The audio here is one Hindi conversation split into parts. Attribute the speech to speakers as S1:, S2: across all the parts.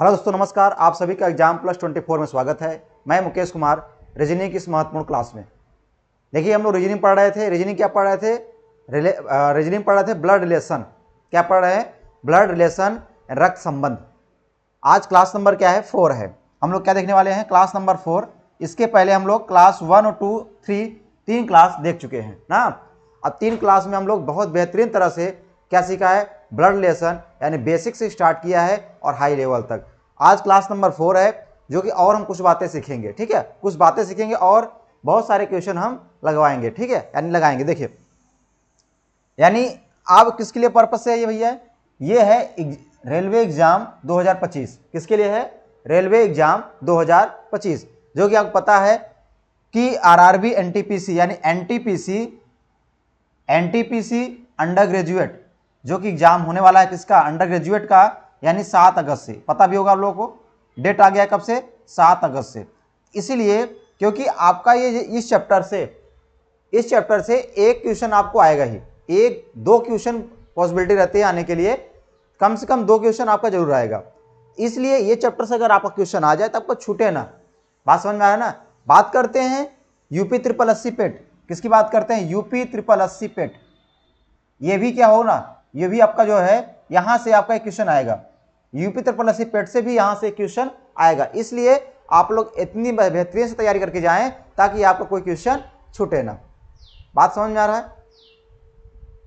S1: हेलो दोस्तों, नमस्कार। आप सभी का एग्जाम प्लस 24 में स्वागत है। मैं मुकेश कुमार, रीजनिंग की इस महत्वपूर्ण क्लास में। देखिए, हम लोग रीजनिंग पढ़ रहे थे। रीजनिंग क्या पढ़ रहे थे? रीजनिंग पढ़ रहे थे ब्लड रिलेशन। क्या पढ़ रहे हैं? ब्लड रिलेशन, रक्त संबंध। आज क्लास नंबर क्या है? 4 है। हम लोग क्या देखने वाले हैं? Class number 4। इसके पहले हम लोग क्लास 1 और 2, 3 तीन क्लास देख चुके हैं ना। अब 3 क्लास में हम लोग बहुत बेहतरीन तरह से क्या सीखा है? ब्लड रिलेशन, यानी बेसिक से स्टार्ट किया है और हाई लेवल तक। आज क्लास नंबर 4 है, जो कि और हम कुछ बातें सीखेंगे। ठीक है, कुछ बातें सीखेंगे और बहुत सारे क्वेश्चन हम लगवाएंगे। ठीक है, यानी लगाएंगे। देखिए, यानी आप किसके लिए पर्पस है ये भैया? ये है रेलवे एग्जाम 2025। किसके लिए है? रेलवे एग्जाम 2025, जो कि आपको पता है कि आरआरबी एनटीपीसी, यानी एनटीपीसी अंडर ग्रेजुएट, जो कि एग्जाम होने वाला है किसका? अंडर ग्रेजुएट का, यानी 7 अगस्त से। पता भी होगा आप लोगों को, डेट आ गया है कब से? 7 अगस्त से। इसीलिए क्योंकि आपका ये इस चैप्टर से एक क्वेश्चन आपको आएगा ही। एक दो क्वेश्चन पॉसिबिलिटी रहती है आने के लिए, कम से कम 2 क्वेश्चन आपका जरूर आएगा। इसलिए ये चैप्टर से अगर आपका क्वेश्चन आ जाए तो आपको छूटे ना। बात समझ में आया ना? बात करते हैं यूपी 8080 पेट। किसकी बात करते हैं? यूपी 8080 पेट। ये भी क्या हो ना, ये भी आपका जो है यहां से आपका एक क्वेश्चन आएगा। यूपी 8080 पेट से भी यहां से क्वेश्चन आएगा। इसलिए आप लोग इतनी बेहतरीन से तैयारी करके जाएं ताकि आपका कोई क्वेश्चन छूटे ना। बात समझ में आ रहा है?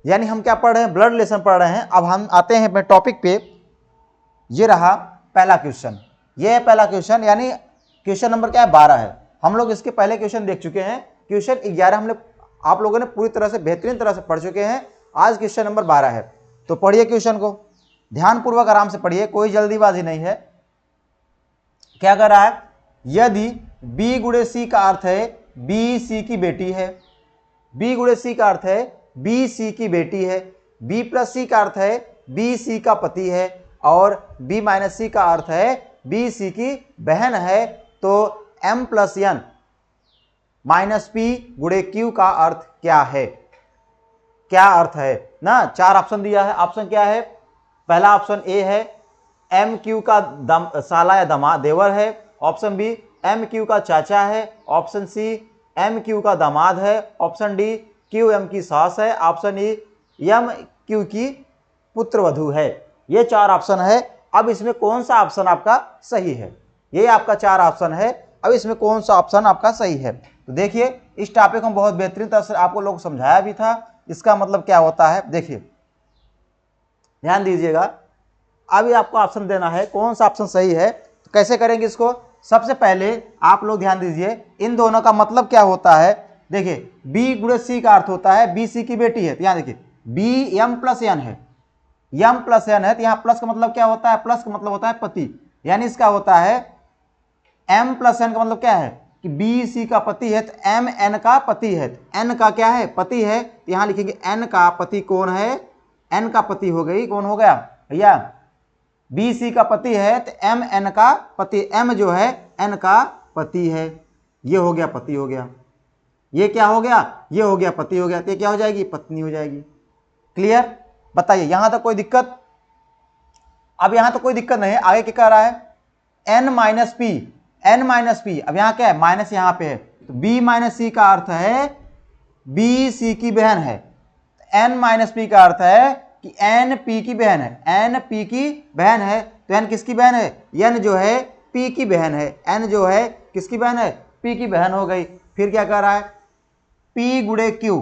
S1: यानी हम क्या पढ़ रहे हैं? ब्लड रिलेशन पढ़ रहे हैं। अब हम आते हैं अपने टॉपिक पे। ये रहा पहला क्वेश्चन। ये है पहला क्वेश्चन, यानी क्वेश्चन नंबर क्या है? 12 है। हम लोग इसके पहले क्वेश्चन देख चुके हैं। क्वेश्चन 11 हमने आप लोगों ने पूरी तरह से बेहतरीन तरह से पढ़ चुके हैं। आज क्वेश्चन नंबर 12 है। तो पढ़िए क्वेश्चन को ध्यानपूर्वक, आराम से पढ़िए, कोई जल्दीबाजी नहीं है। क्या कर रहा है? यदि बी गुणे सी का अर्थ है बी सी की बेटी है, बी गुणे सी का अर्थ है बी सी की बेटी है, बी प्लस सी का अर्थ है बी सी का पति है, और बी माइनस सी का अर्थ है बी सी की बहन है, तो M plus N minus P गुणे क्यू का अर्थ क्या है? क्या अर्थ है ना? 4 ऑप्शन दिया है। ऑप्शन क्या है? पहला ऑप्शन ए है एम क्यू का साला या दामाद देवर है। ऑप्शन बी एम क्यू का चाचा है। ऑप्शन सी एम क्यू का दामाद है। ऑप्शन डी क्यू एम की सास है। ऑप्शन ई एम क्यू की पुत्रवधू है। ये 4 ऑप्शन है। अब इसमें कौन सा ऑप्शन आपका सही है? ये आपका 4 ऑप्शन है। अब इसमें कौन सा ऑप्शन आपका सही है? तो देखिए, इस टॉपिक को बहुत बेहतरीन तरह से आपको लोग समझाया भी था। इसका मतलब क्या होता है, देखिए ध्यान दीजिएगा। अभी आपको ऑप्शन देना है कौन सा ऑप्शन सही है। तो कैसे करेंगे इसको? सबसे पहले आप लोग ध्यान दीजिए, इन दोनों का मतलब क्या होता है। देखिए, बी गुणे सी का अर्थ होता है बी सी की बेटी है। तो यहां देखिए बी एम प्लस एन है, एम प्लस एन है। तो यहां प्लस का मतलब क्या होता है? प्लस का मतलब होता है पति, यानी इसका होता है एम प्लस एन का मतलब क्या है कि बी सी का पति है, तो एम एन का पति है। एन का क्या है? पति है। तो यहां लिखेंगे एन का पति कौन है? एन का पति हो गई, कौन हो गया भैया? बी सी का पति है, तो एम एन का पति, एम जो है एन का पति है। ये हो गया पति हो गया। ये क्या हो गया? ये हो गया पति हो गया। तो ये क्या हो जाएगी? पत्नी हो जाएगी। क्लियर? बताइए, यहां तक कोई दिक्कत? अब यहां तो कोई दिक्कत नहीं है। आगे क्या कह रहा है? N minus P, N minus P. अब यहां क्या है? माइनस यहां पे है, तो बी माइनस सी का अर्थ है बी सी की बहन है। एन माइनस पी का अर्थ है कि एन पी की बहन है, एन पी की बहन है। तो एन किसकी बहन है? एन जो है पी की बहन है। एन जो है किसकी बहन है? पी की बहन हो गई। फिर क्या कह रहा है? पी गुणे क्यू।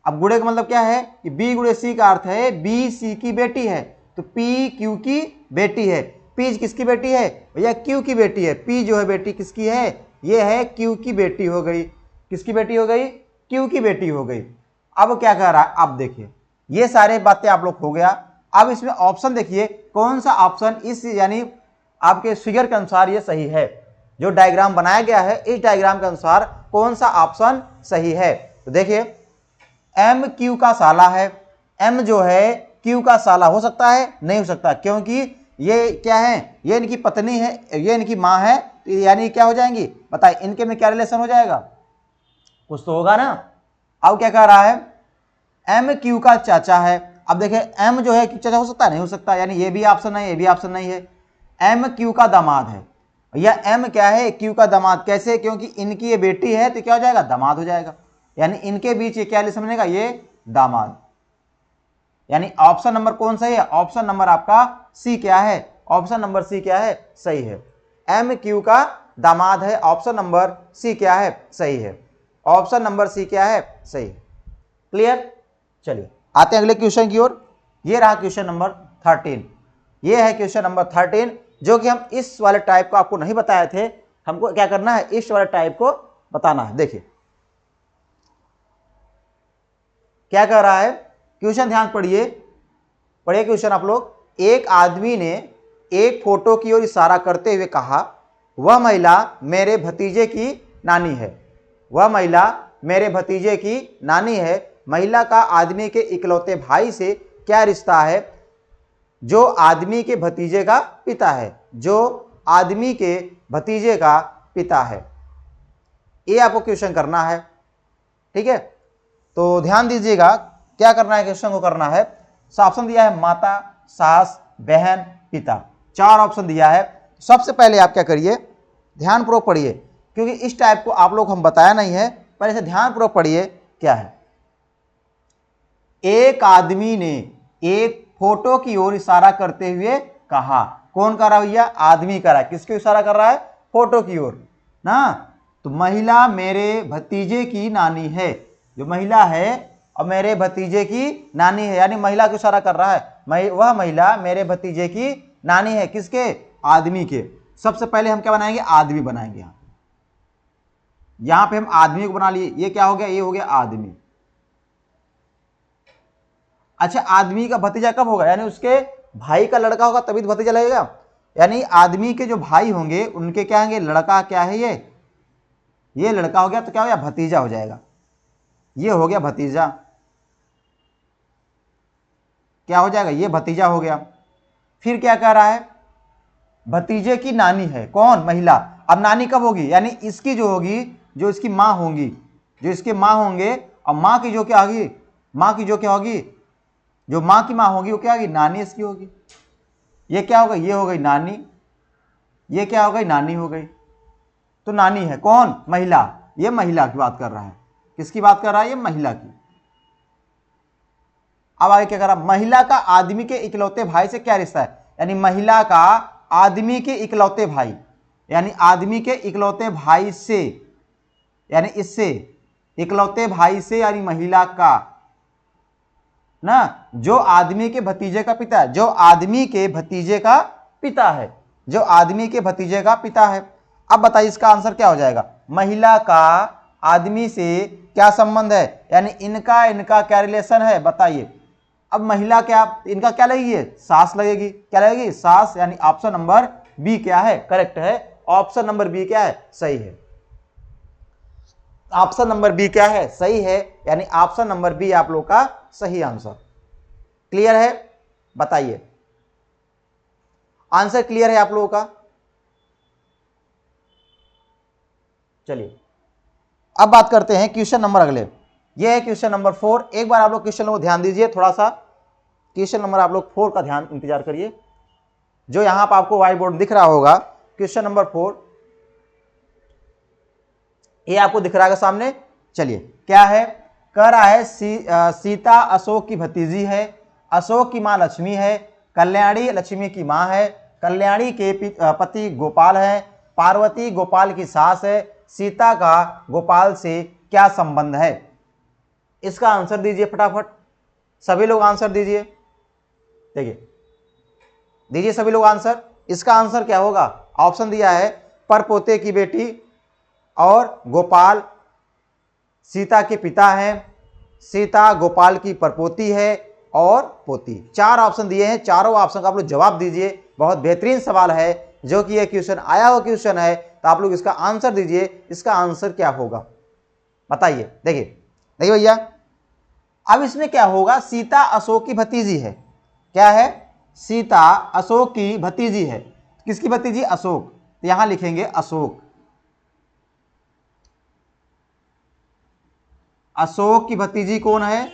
S1: अब गुणे का मतलब क्या है कि बी गुणे सी का अर्थ है बी सी की बेटी है, तो पी क्यू की बेटी है। पी किसकी बेटी है भैया? क्यू की बेटी है। पी जो है बेटी किसकी है? ये है क्यू की बेटी हो गई। किसकी बेटी हो गई? क्यू की बेटी हो गई। अब क्या कह रहा है? आप देखिए, ये सारे बातें आप लोग हो गया। अब इसमें ऑप्शन देखिए, कौन सा ऑप्शन इस यानी आपके फिगर के अनुसार ये सही है। जो डायग्राम बनाया गया है, इस डायग्राम के अनुसार कौन सा ऑप्शन सही है? तो देखिए, एम क्यू का साला है। एम जो है क्यू का साला हो सकता है? नहीं हो सकता, क्योंकि ये क्या है? ये इनकी पत्नी है, ये इनकी मां है। तो यानी क्या हो जाएंगी? बताइए, इनके में क्या रिलेशन हो जाएगा? कुछ तो होगा ना। अब क्या कह रहा है? एम क्यू का चाचा है। अब देखिए, एम जो है चाचा हो सकता है? नहीं हो सकता, यानी ये भी ऑप्शन नहीं, ये भी ऑप्शन नहीं है। एम क्यू का दामाद है। यह एम क्या है, क्यू का दामाद। कैसे? क्योंकि इनकी ये बेटी है तो क्या हो जाएगा, दामाद हो जाएगा। यानी इनके बीच ये क्या रिलेशन बनेगा, ये दामाद। यानी ऑप्शन नंबर कौन सही है, ऑप्शन नंबर आपका सी क्या है, ऑप्शन नंबर सी क्या है, सही है। एम क्यू का दामाद है, ऑप्शन नंबर सी क्या है, सही है। ऑप्शन नंबर सी क्या है, सही है। क्लियर? चलिए आते हैं अगले क्वेश्चन की ओर। ये रहा क्वेश्चन नंबर 13। ये है क्वेश्चन नंबर 13, जो कि हम इस वाले टाइप को आपको नहीं बताए थे। हमको क्या करना है, इस वाले टाइप को बताना है। देखिए क्या कह रहा है क्वेश्चन, ध्यान पढ़िए, पढ़िए क्वेश्चन आप लोग। एक आदमी ने एक फोटो की ओर इशारा करते हुए कहा, वह महिला मेरे भतीजे की नानी है। वह महिला मेरे भतीजे की नानी है। महिला का आदमी के इकलौते भाई से क्या रिश्ता है, जो आदमी के भतीजे का पिता है, जो आदमी के भतीजे का पिता है। ये आपको क्वेश्चन करना है, ठीक है। तो ध्यान दीजिएगा क्या करना है, क्वेश्चन को करना है। ऑप्शन दिया है माता, सास, बहन, पिता, 4 ऑप्शन दिया है। सबसे पहले आप क्या करिए, ध्यानपूर्वक पढ़िए, क्योंकि इस टाइप को आप लोग हम बताया नहीं है, पहले से ध्यानपूर्वक पढ़िए। क्या है, एक आदमी ने एक फोटो की ओर इशारा करते हुए कहा। कौन कर रहा है भैया, आदमी कर रहा है। किसको इशारा कर रहा है, फोटो की ओर ना। तो महिला मेरे भतीजे की नानी है, जो महिला है और मेरे भतीजे की नानी है, यानी महिला को इशारा कर रहा है। वह महिला मेरे भतीजे की नानी है, किसके, आदमी के। सबसे पहले हम क्या बनाएंगे, आदमी बनाएंगे। यहां पे हम आदमी को बना लिए, ये क्या हो गया, ये हो गया आदमी। अच्छा, आदमी का भतीजा कब होगा, यानी उसके भाई का लड़का होगा तभी तो भतीजा लगेगा। यानी आदमी के जो भाई होंगे उनके क्या होंगे, लड़का क्या है, ये लड़का हो गया तो क्या हो गया, भतीजा हो जाएगा। ये हो गया भतीजा, क्या हो जाएगा, ये भतीजा हो गया। फिर क्या कह रहा है, भतीजे की नानी है, कौन, महिला। अब नानी कब होगी, यानी इसकी जो होगी, जो इसकी माँ होंगी, जो इसके माँ होंगे, और माँ की जो क्या होगी, माँ की जो क्या होगी, जो माँ की माँ होगी वो क्या होगी, नानी इसकी होगी। ये क्या हो गई, ये हो गई नानी, ये क्या हो गई, नानी हो गई। तो नानी है कौन, महिला। ये महिला की बात कर रहा है, किसकी बात कर रहा है, ये महिला की। अब आगे क्या कर रहा, महिला का आदमी के इकलौते भाई से क्या रिश्ता है, यानी महिला का आदमी के इकलौते भाई, यानी आदमी के इकलौते भाई से, यानी इससे, इकलौते भाई से, यानी महिला का ना, जो आदमी के भतीजे का पिता है, जो आदमी के भतीजे का पिता है, जो आदमी के भतीजे का पिता है। अब बताइए इसका आंसर क्या हो जाएगा, महिला का आदमी से क्या संबंध है, यानी इनका क्या रिलेशन है, बताइए। अब महिला क्या, इनका क्या लगेगी, सास लगेगी, क्या लगेगी, सास। यानी ऑप्शन नंबर बी क्या है, करेक्ट है। ऑप्शन नंबर बी क्या है, सही है। ऑप्शन नंबर बी क्या है, सही है। यानी ऑप्शन नंबर बी आप लोग का सही आंसर। क्लियर है, बताइए, आंसर क्लियर है आप लोगों का। चलिए अब बात करते हैं क्वेश्चन नंबर अगले। ये है क्वेश्चन नंबर 4। एक बार आप लोग क्वेश्चन को ध्यान दीजिए, थोड़ा सा क्वेश्चन नंबर आप लोग 4 का ध्यान इंतजार करिए, जो यहां पर आपको व्हाइट बोर्ड दिख रहा होगा। क्वेश्चन नंबर 4 ये आपको दिख रहा है सामने। चलिए क्या है, कह रहा है सीता अशोक की भतीजी है, अशोक की मां लक्ष्मी है, कल्याणी लक्ष्मी की मां है, कल्याणी के पति गोपाल है, पार्वती गोपाल की सास है, सीता का गोपाल से क्या संबंध है। इसका आंसर दीजिए फटाफट, सभी लोग आंसर दीजिए। देखिए दीजिए सभी लोग आंसर। इसका आंसर क्या होगा, ऑप्शन दिया है परपोते की बेटी, और गोपाल सीता के पिता हैं, सीता गोपाल की परपोती है, और पोती। 4 ऑप्शन दिए हैं, चारों ऑप्शन का आप लोग जवाब दीजिए। बहुत बेहतरीन सवाल है, जो कि यह क्वेश्चन आया हुआ क्वेश्चन है, तो आप लोग इसका आंसर दीजिए। इसका आंसर क्या होगा बताइए। देखिए देखिए भैया, अब इसमें क्या होगा, सीता अशोक की भतीजी है। क्या है, सीता अशोक की भतीजी है। किसकी भतीजी, अशोक। तो यहां लिखेंगे अशोक, अशोक की भतीजी कौन है,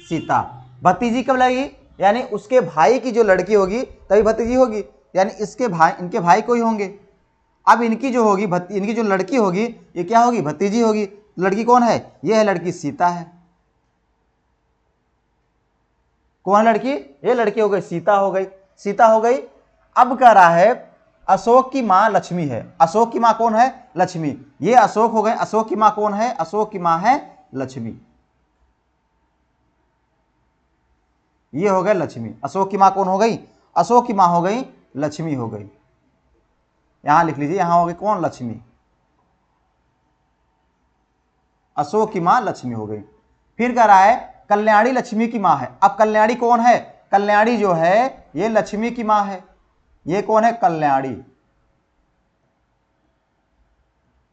S1: सीता। भतीजी कब लगेगी, यानी उसके भाई की जो लड़की होगी तभी भतीजी होगी। यानी इसके भाई, इनके भाई कोई होंगे। अब इनकी जो होगी इनकी जो लड़की होगी ये क्या होगी, भतीजी होगी। लड़की कौन है, ये है लड़की सीता है। कौन है लड़की, ये लड़की हो गई सीता हो गई, सीता हो गई। अब कह रहा है अशोक की मां लक्ष्मी है। अशोक की मां कौन है, लक्ष्मी। ये अशोक हो गए, अशोक की मां कौन है, अशोक की मां है लक्ष्मी। ये हो गए लक्ष्मी। अशोक की मां कौन हो गई, अशोक की मां हो गई लक्ष्मी हो गई। यहां लिख लीजिए, यहां हो गई कौन, लक्ष्मी। अशोक की मां लक्ष्मी हो गई। फिर कह रहा है कल्याणी लक्ष्मी की मां है। अब कल्याणी कौन है, कल्याणी जो है ये लक्ष्मी की मां है। ये कौन है, कल्याणी।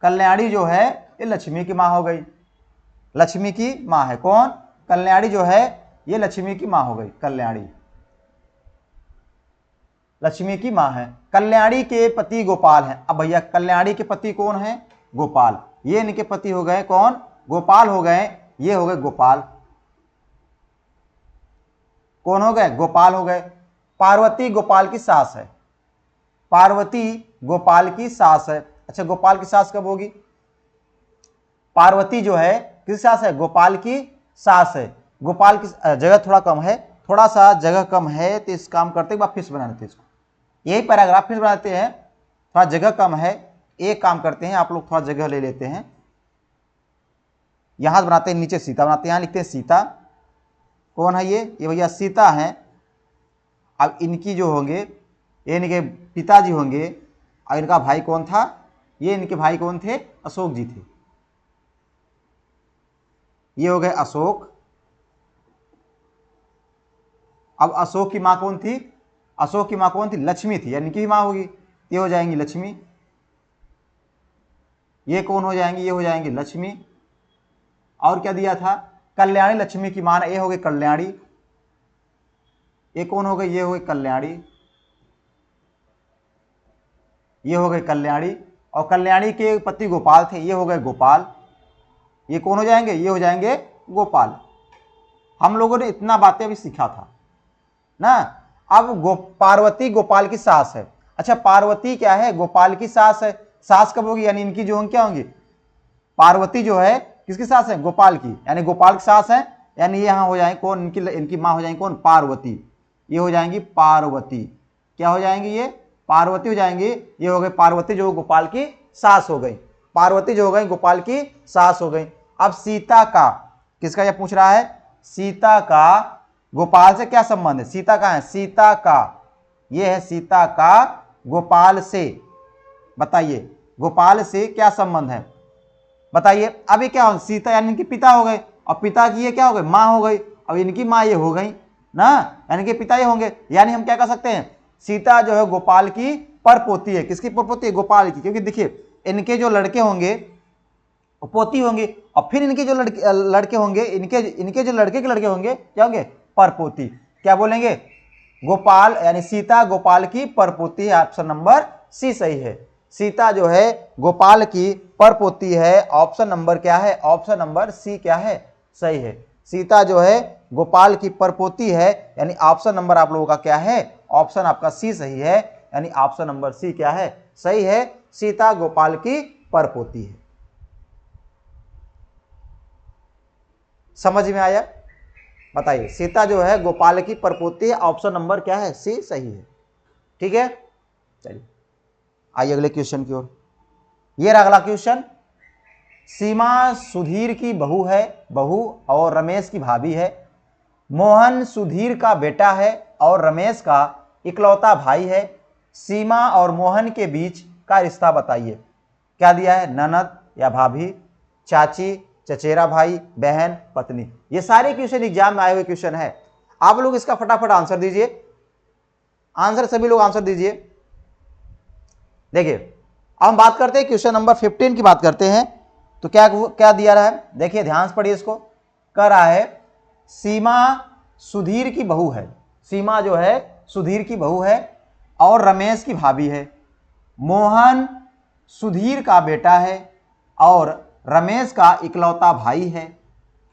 S1: कल्याणी जो है ये लक्ष्मी की मां हो गई, लक्ष्मी की मां है। कौन, कल्याणी जो है ये लक्ष्मी की मां हो गई, कल्याणी लक्ष्मी की मां है। कल्याणी के पति गोपाल है। अब भैया कल्याणी के पति कौन है, गोपाल। ये इनके पति हो गए कौन, गोपाल हो गए। ये हो गए गोपाल। कौन हो गए, गोपाल हो गए। पार्वती गोपाल की सास है, पार्वती गोपाल की सास है। अच्छा, गोपाल की सास कब होगी, पार्वती जो है किस सास है, गोपाल की सास है। गोपाल की जगह थोड़ा कम है, थोड़ा सा जगह कम है, तो इस काम करते एक बार फिर से बना लेते हैं इसको, यही पैराग्राफ फिर बनाते हैं। थोड़ा जगह कम है, एक काम करते हैं, आप लोग थोड़ा जगह ले लेते हैं। यहां बनाते हैं, नीचे सीता बनाते हैं, यहां लिखते हैं सीता। कौन है ये भैया सीता है। अब इनकी जो होंगे, ये इनके पिताजी होंगे, और इनका भाई कौन था, ये इनके भाई कौन थे, अशोक जी थे। ये हो गए अशोक। अब अशोक की मां कौन थी, अशोक की मां कौन थी, लक्ष्मी थी, यानी इनकी भी मां होगी, ये हो जाएंगी लक्ष्मी। ये कौन हो जाएंगी, ये हो जाएंगी लक्ष्मी। और क्या दिया था, कल्याणी लक्ष्मी की मां, ये हो गई कल्याणी। ये कौन हो गई, ये हो गई कल्याणी। ये हो गई कल्याणी। और कल्याणी के पति गोपाल थे, ये हो गए गोपाल। ये कौन हो जाएंगे, ये हो जाएंगे गोपाल। हम लोगों ने इतना बातें अभी सीखा था ना। अब पार्वती गोपाल की सास है। अच्छा, पार्वती क्या है, गोपाल की सास है। सास कब होगी, यानी इनकी जो होंगी क्या होंगी, पार्वती जो है किसकी सास है, गोपाल की, यानी गोपाल की सास है। यानी ये यहां हो जाएंगे कौन, इनकी मां हो जाएंगी कौन, पार्वती। ये हो जाएंगी पार्वती। क्या हो जाएंगी, ये पार्वती हो जाएंगी। ये हो गई पार्वती जो गोपाल की सास हो गई, पार्वती जो हो गई गोपाल की सास हो गई। अब सीता का, किसका ये पूछ रहा है, सीता का गोपाल से क्या संबंध है, सीता का है, सीता का, ये है सीता का गोपाल से। बताइए गोपाल से क्या संबंध है, बताइए। अभी क्या हो, सीता यानी इनके पिता हो गए, और पिता की ये क्या हो गई, मां हो गई। अब इनकी मां ये हो गई ना, यानी कि पिता ये होंगे। यानी हम क्या कर सकते हैं, सीता जो है गोपाल की परपोती है। किसकी परपोती है, गोपाल की। क्योंकि देखिए इनके जो लड़के होंगे वो पोती होंगे, और फिर इनके जो लड़के होंगे, इनके जो लड़के के लड़के होंगे क्या होंगे, परपोती। क्या बोलेंगे, गोपाल, यानी सीता गोपाल की परपोती है। ऑप्शन नंबर सी सही है। सीता जो है गोपाल की परपोती है। ऑप्शन नंबर क्या है, ऑप्शन नंबर सी क्या है, सही है। सीता जो है गोपाल की परपोती है, यानी ऑप्शन नंबर आप लोगों का क्या है, ऑप्शन आपका सी सही है। यानी ऑप्शन नंबर सी क्या है, सही है। सीता गोपाल की परपोती है। समझ में आया, बताइए। सीता जो है गोपाल की परपोती है, ऑप्शन नंबर क्या है, सी सही है। ठीक है, चलिए आइए अगले क्वेश्चन की ओर। ये रहा अगला क्वेश्चन। सीमा सुधीर की बहू है, बहू और रमेश की भाभी है। मोहन सुधीर का बेटा है और रमेश का इकलौता भाई है। सीमा और मोहन के बीच का रिश्ता बताइए। क्या दिया है, ननद या भाभी, चाची, चचेरा भाई, बहन, पत्नी। ये सारे क्वेश्चन एग्जाम में आए हुए क्वेश्चन है। आप लोग इसका फटाफट आंसर दीजिए, आंसर सभी लोग आंसर दीजिए। देखिए अब हम बात करते हैं क्वेश्चन नंबर 15 की बात करते हैं। तो क्या क्या दिया रहा है, देखिए ध्यान से पढ़िए इसको। कह रहा है सीमा सुधीर की बहू है, सीमा जो है सुधीर की बहू है और रमेश की भाभी है। मोहन सुधीर का बेटा है और रमेश का इकलौता भाई है,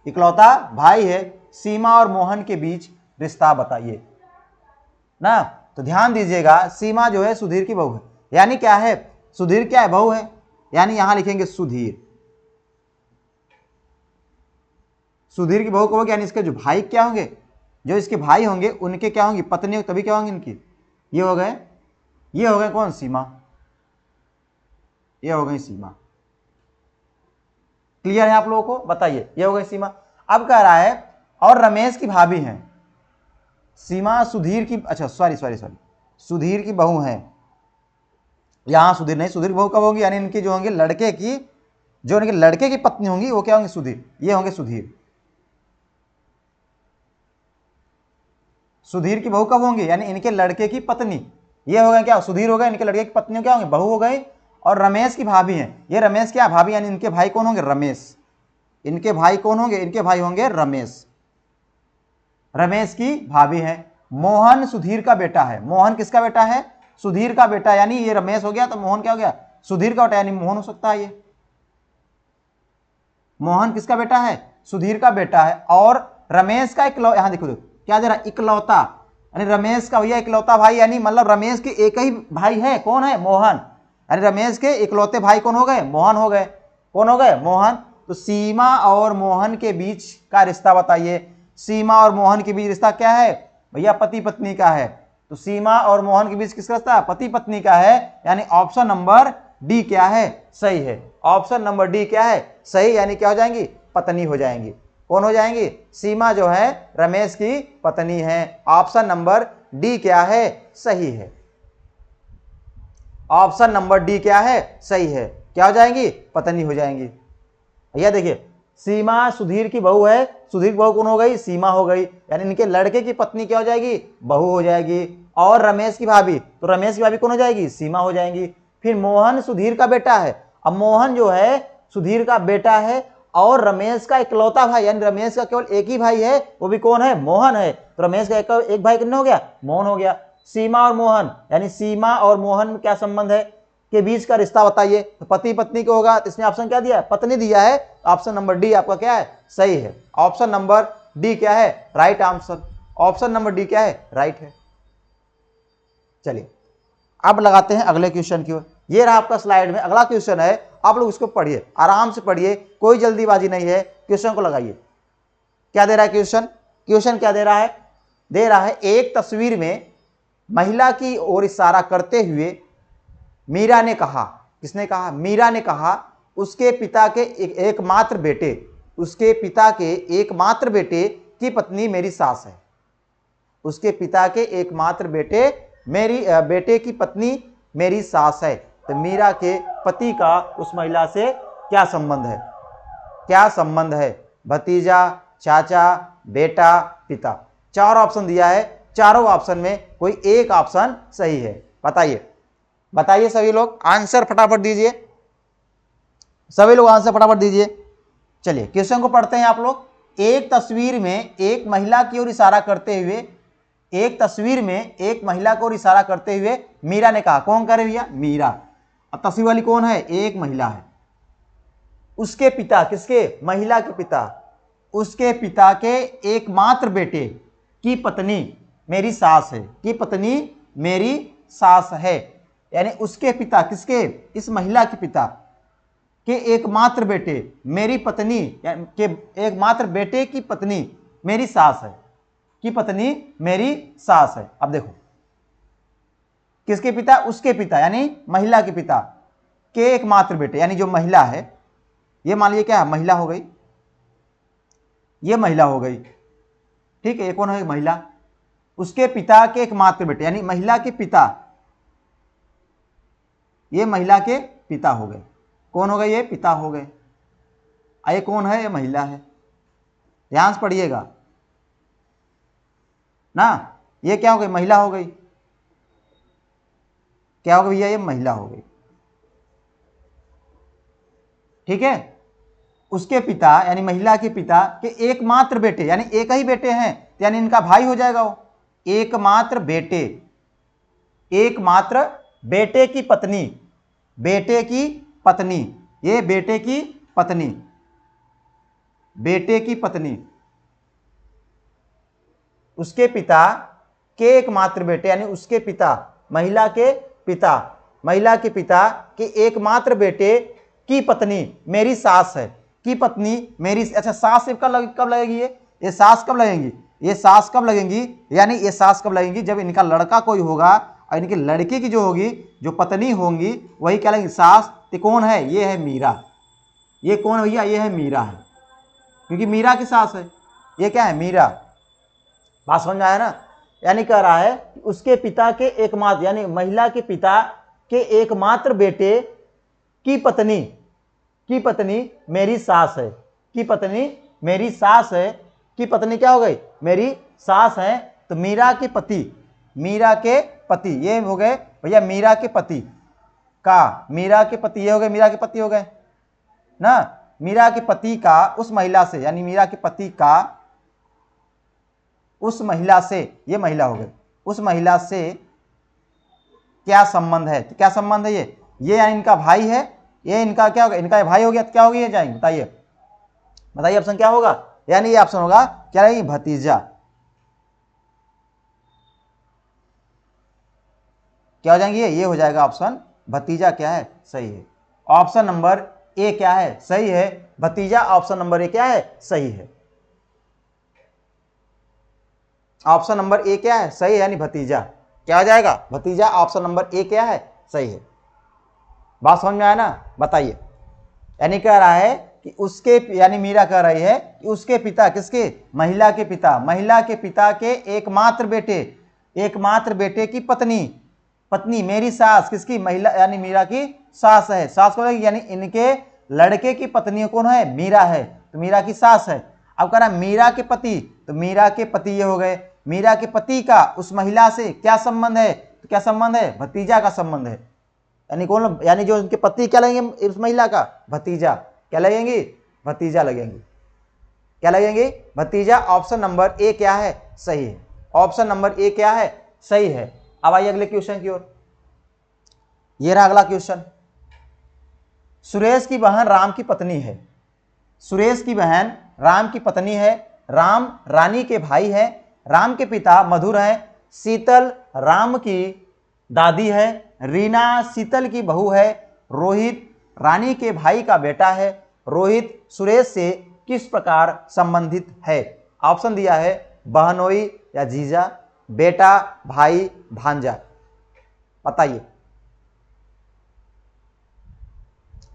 S1: इकलौता भाई है। सीमा और मोहन के बीच रिश्ता बताइए ना। तो ध्यान दीजिएगा, सीमा जो है सुधीर की बहू है, यानी क्या है, सुधीर क्या है, बहू है, यानी यहां लिखेंगे सुधीर, सुधीर की बहू कहोगे, यानी इसके जो भाई क्या होंगे, जो इसके भाई होंगे उनके क्या होंगी, पत्नी, तभी क्या होंगी इनकी, ये हो गए, ये हो गए कौन, सीमा, ये हो गई सीमा। क्लियर है आप लोगों को, बताइए, ये हो गई सीमा। अब कह रहा है और रमेश की भाभी हैं, सीमा सुधीर की, अच्छा सॉरी, सुधीर की बहू है, यहां सुधीर नहीं, सुधीर की बहू कब होंगी, यानी इनकी जो होंगी लड़के की, जो इनके लड़के की पत्नी होंगी वो क्या होंगी, सुधीर, ये होंगे सुधीर, सुधीर की बहू कब होंगी, यानी इनके लड़के की पत्नी, ये हो गए क्या, सुधीर हो गए, इनके लड़के की पत्नी क्या होंगे, बहू हो गई। और रमेश की भाभी हैं, ये रमेश क्या भाभी, यानी इनके भाई कौन होंगे, रमेश, इनके भाई कौन होंगे, इनके भाई होंगे रमेश, रमेश की भाभी है। मोहन सुधीर का बेटा है, मोहन किसका बेटा है, सुधीर का बेटा, यानी ये रमेश हो गया तो मोहन क्या हो गया, सुधीर का बेटा, यानी मोहन हो सकता है, ये मोहन किसका बेटा है, सुधीर का बेटा है। और रमेश का इकलौता, यहां देखो क्या दे रहा, इकलौता, यानी रमेश का भैया इकलौता भाई, यानी मतलब रमेश के एक ही भाई है, कौन है, मोहन, यानी रमेश के इकलौते भाई कौन हो गए, मोहन हो गए, कौन हो गए, मोहन। तो सीमा और मोहन के बीच का रिश्ता बताइए, सीमा और मोहन के बीच रिश्ता क्या है भैया, पति पत्नी का है। तो सीमा और मोहन के बीच किसका रिश्ता, पति पत्नी का है, यानी ऑप्शन नंबर डी क्या है, सही है, ऑप्शन नंबर डी क्या है, सही, यानी क्या हो जाएंगी, पत्नी हो जाएंगी, कौन हो जाएंगी, सीमा जो है रमेश की पत्नी है, ऑप्शन नंबर डी क्या है, सही है, ऑप्शन नंबर डी क्या है, सही है, क्या हो जाएंगी, पत्नी हो जाएंगी। यह देखिए, सीमा सुधीर की बहू है, सुधीर की बहू कौन हो गई, सीमा हो गई, यानी इनके लड़के की पत्नी क्या हो जाएगी, बहू हो जाएगी। और रमेश की भाभी, तो रमेश की भाभी कौन हो जाएगी, सीमा हो जाएंगी। फिर मोहन सुधीर का बेटा है, अब मोहन जो है सुधीर का बेटा है और रमेश का इकलौता भाई, यानी रमेश का केवल एक ही भाई है, वो भी कौन है, मोहन है, तो रमेश का एक भाई कितना हो गया, मोहन हो गया। सीमा और मोहन, यानी सीमा और मोहन में क्या संबंध है, के बीच का रिश्ता बताइए, तो पति पत्नी को होगा, तो इसने ऑप्शन क्या दिया है, पत्नी दिया है, ऑप्शन नंबर डी आपका क्या है, सही है, ऑप्शन नंबर डी क्या है, right answer, option number D क्या है, राइट है। चलिए अब लगाते हैं अगले क्वेश्चन की ओर, ये रहा आपका स्लाइड में अगला क्वेश्चन है, आप लोग इसको पढ़िए, आराम से पढ़िए, कोई जल्दीबाजी नहीं है, क्वेश्चन को लगाइए। क्या दे रहा है क्वेश्चन, क्वेश्चन क्या दे रहा है, दे रहा है एक तस्वीर में महिला की ओर इशारा करते हुए मीरा ने कहा, किसने कहा, मीरा ने कहा, उसके पिता के एकमात्र बेटे, उसके पिता के एकमात्र बेटे की पत्नी मेरी सास है, उसके पिता के एकमात्र बेटे की पत्नी मेरी सास है। तो मीरा के पति का उस महिला से क्या संबंध है, क्या संबंध है, भतीजा, चाचा, बेटा, पिता, चार ऑप्शन दिया है, चारों ऑप्शन में कोई एक ऑप्शन सही है, बताइए, बताइए सभी लोग आंसर फटाफट दीजिए, सभी लोग आंसर फटाफट दीजिए। चलिए क्वेश्चन को पढ़ते हैं आप लोग। एक तस्वीर में एक महिला की ओर इशारा करते हुए, एक तस्वीर में एक महिला को इशारा करते हुए मीरा ने कहा, कौन करे भैया, मीरा, अब तस्वीर वाली कौन है, एक महिला है, उसके पिता, किसके, महिला के पिता, उसके पिता के एकमात्र बेटे की पत्नी मेरी सास है, की पत्नी मेरी सास है, यानी उसके पिता, किसके, इस महिला के पिता के एकमात्र बेटे मेरी पत्नी के एकमात्र बेटे की पत्नी मेरी सास है, की पत्नी मेरी सास है। अब देखो किसके पिता, उसके पिता, यानी महिला के पिता के एकमात्र बेटे, यानी जो महिला है, ये मान लीजिए क्या है, महिला हो गई, ये महिला हो गई, ठीक है, ये कौन है, महिला, उसके पिता के एकमात्र बेटे, यानी महिला के पिता, ये महिला के पिता हो गए, कौन हो गए, ये पिता हो गए, ये कौन है, ये महिला है, ध्यान से पढ़िएगा ना, ये क्या हो गई, महिला हो गई, क्या हो गई भैया, ये महिला हो गई, ठीक है। उसके पिता यानी महिला के पिता के एकमात्र बेटे, यानी एक ही बेटे हैं, यानी इनका भाई हो जाएगा वो, एकमात्र बेटे, एकमात्र बेटे की पत्नी, बेटे की पत्नी, ये बेटे की पत्नी, बेटे की पत्नी, उसके पिता के एकमात्र बेटे यानी उसके पिता, महिला के पिता के एकमात्र बेटे की पत्नी मेरी सास है, की पत्नी मेरी, अच्छा सास से कब लगेगी ये सास कब लगेंगी, ये सास कब लगेंगी, यानी ये सास कब लगेंगी जब इनका लड़का कोई होगा और इनकी लड़की की जो होगी, जो पत्नी होंगी वही क्या लगेंगी सास। तो कौन है, ये है मीरा। ये कौन भैया, ये है मीरा है, क्योंकि मीरा की सास है, ये क्या है मीरा। बात समझ में आया ना। यानी कह रहा है कि उसके पिता के एकमात्र, यानी महिला के पिता के एकमात्र बेटे की पत्नी मेरी सास है, की पत्नी मेरी सास है, की पत्नी क्या हो गई, मेरी सास है। तो मीरा के पति ये हो गए भैया मीरा के पति का, मीरा के पति ये हो गए, मीरा के पति हो गए ना, मीरा के पति का उस महिला से, यानी मीरा के पति का उस महिला से, ये महिला हो गई, उस महिला से क्या संबंध है, तो क्या संबंध है ये यानी इनका भाई है, ये इनका क्या होगा, इनका भाई हो गया, तो क्या होगी ये जाएंगे, बताइए ऑप्शन क्या होगा, यानी ये ऑप्शन होगा क्या रहेगी, भतीजा। क्या हो जाएंगे ये हो जाएगा ऑप्शन भतीजा क्या है, सही है। ऑप्शन नंबर ए क्या है, सही है, भतीजा। ऑप्शन नंबर ए क्या है, सही है। ऑप्शन नंबर ए क्या है, सही है, यानी भतीजा क्या हो जाएगा, भतीजा। ऑप्शन नंबर ए क्या है, सही है। बात समझ में आया ना, बताइए। यानी कह रहा है कि उसके, यानी मीरा कह रही है कि उसके पिता, किसके, महिला के पिता के एकमात्र बेटे की पत्नी मेरी सास, किसकी, महिला यानी मीरा की सास है, सास को यानी इनके लड़के की पत्नी कौन है, मीरा है, तो मीरा की सास है। अब कह रहा मीरा के पति, तो मीरा के पति ये हो गए, मीरा के पति का उस महिला से क्या संबंध है, तो क्या संबंध है, भतीजा का संबंध है। यानी कौन, यानी जो उनके पति क्या लगेंगे इस महिला का, भतीजा। क्या लगेंगी, भतीजा लगेंगी, क्या लगेंगी, भतीजा। ऑप्शन नंबर ए क्या है, सही है, ऑप्शन नंबर ए क्या है, सही है। अब आइए अगले क्वेश्चन की ओर। ये रहा अगला क्वेश्चन। सुरेश की बहन राम की पत्नी है, सुरेश की बहन राम की पत्नी है, राम रानी के भाई है, राम के पिता मधुर है, शीतल राम की दादी है, रीना शीतल की बहू है, रोहित रानी के भाई का बेटा है, रोहित सुरेश से किस प्रकार संबंधित है। ऑप्शन दिया है बहनोई या जीजा, बेटा, भाई, भांजा।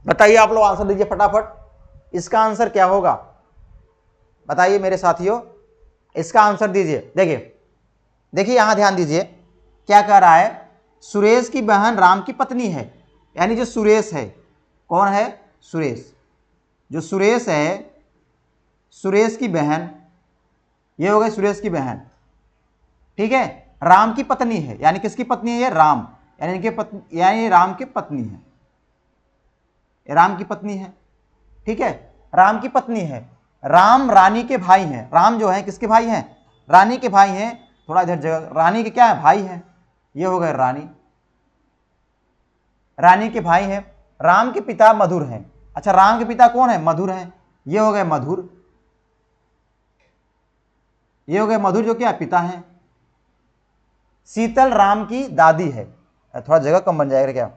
S1: बताइए आप लोग आंसर दीजिए फटाफट। इसका आंसर क्या होगा, बताइए मेरे साथियों, इसका आंसर दीजिए। देखिए यहां ध्यान दीजिए, क्या कह रहा है, सुरेश की बहन राम की पत्नी है, यानी जो सुरेश है, कौन है, सुरेश, जो सुरेश है, सुरेश की बहन, ये हो गई सुरेश की बहन, ठीक है, राम की पत्नी है, यानी किसकी पत्नी है, ये राम, यानी इनके पत्नी, यानी राम की पत्नी है, राम की पत्नी है, ठीक है, राम की पत्नी है। राम रानी के भाई हैं, राम जो है किसके भाई हैं, रानी के भाई हैं, थोड़ा इधर जगह, रानी के क्या है, भाई हैं, ये हो गए रानी, रानी के भाई हैं। राम के पिता मधुर हैं, अच्छा राम के पिता कौन है, मधुर हैं, ये हो गए मधुर, ये हो गए मधुर जो क्या पिता हैं। शीतल राम की दादी है, थोड़ा जगह कम बन जाएगा क्या,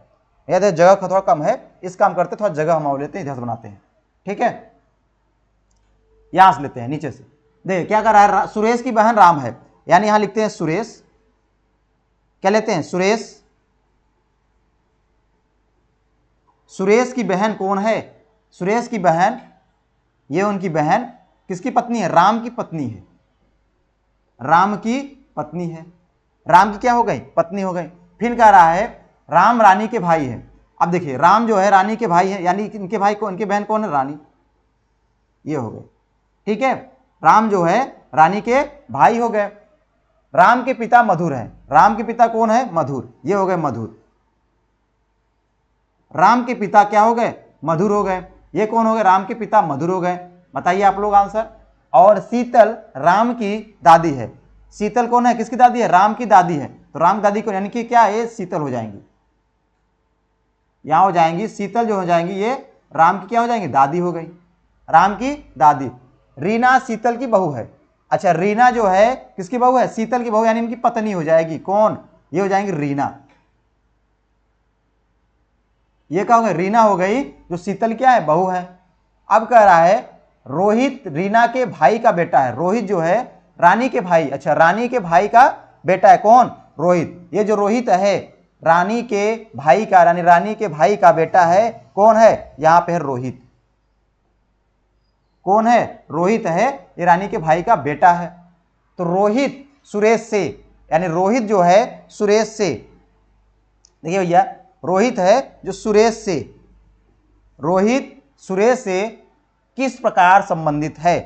S1: याद है जगह थोड़ा कम है, इस काम करते थोड़ा जगह हम और लेते हैं, इतिहास बनाते हैं, ठीक है। यहां से लेते हैं नीचे से, देखिए क्या कर रहा है, सुरेश की बहन राम है, यानी यहां लिखते हैं सुरेश, क्या लेते हैं, सुरेश की बहन कौन है, सुरेश की बहन, ये उनकी बहन किसकी पत्नी है, राम की पत्नी है, राम की पत्नी है, राम की क्या हो गई, पत्नी हो गई। फिर कह रहा है राम रानी के भाई है। अब देखिए राम जो है रानी के भाई है, यानी इनके भाई को, इनके बहन कौन है, रानी, ये हो गए, ठीक है। राम जो है रानी के भाई हो गए। राम के पिता मधुर हैं, राम के पिता कौन है, मधुर, ये हो गए मधुर। राम के पिता क्या हो गए, मधुर हो गए, ये कौन हो गए, राम के पिता मधुर हो गए। बताइए आप लोग आंसर। और शीतल राम की दादी है, शीतल कौन है, किसकी दादी है, राम की दादी है, तो राम दादी को यानी कि क्या है, शीतल हो जाएंगी, यहां हो जाएंगी शीतल जो हो जाएंगी, ये राम की क्या हो जाएंगी, दादी हो गई, राम की दादी। रीना शीतल की बहू है, अच्छा रीना जो है किसकी बहू है, शीतल की बहू, यानी इनकी पत्नी हो जाएगी। कौन, ये हो जाएंगी रीना। ये क्या हो गई, रीना हो गई, जो शीतल क्या है, बहू है। अब कह रहा है रोहित रीना के भाई का बेटा है। रोहित जो है रानी के भाई, अच्छा रानी के भाई का बेटा है। कौन, रोहित। ये जो रोहित है रानी के भाई का, रानी के भाई का बेटा है। कौन है, यहां पे है रोहित। कौन है, रोहित है, ये रानी के भाई का बेटा है। तो रोहित सुरेश से, यानी रोहित जो है सुरेश से, देखिए भैया रोहित है जो सुरेश से, रोहित सुरेश से किस प्रकार संबंधित है।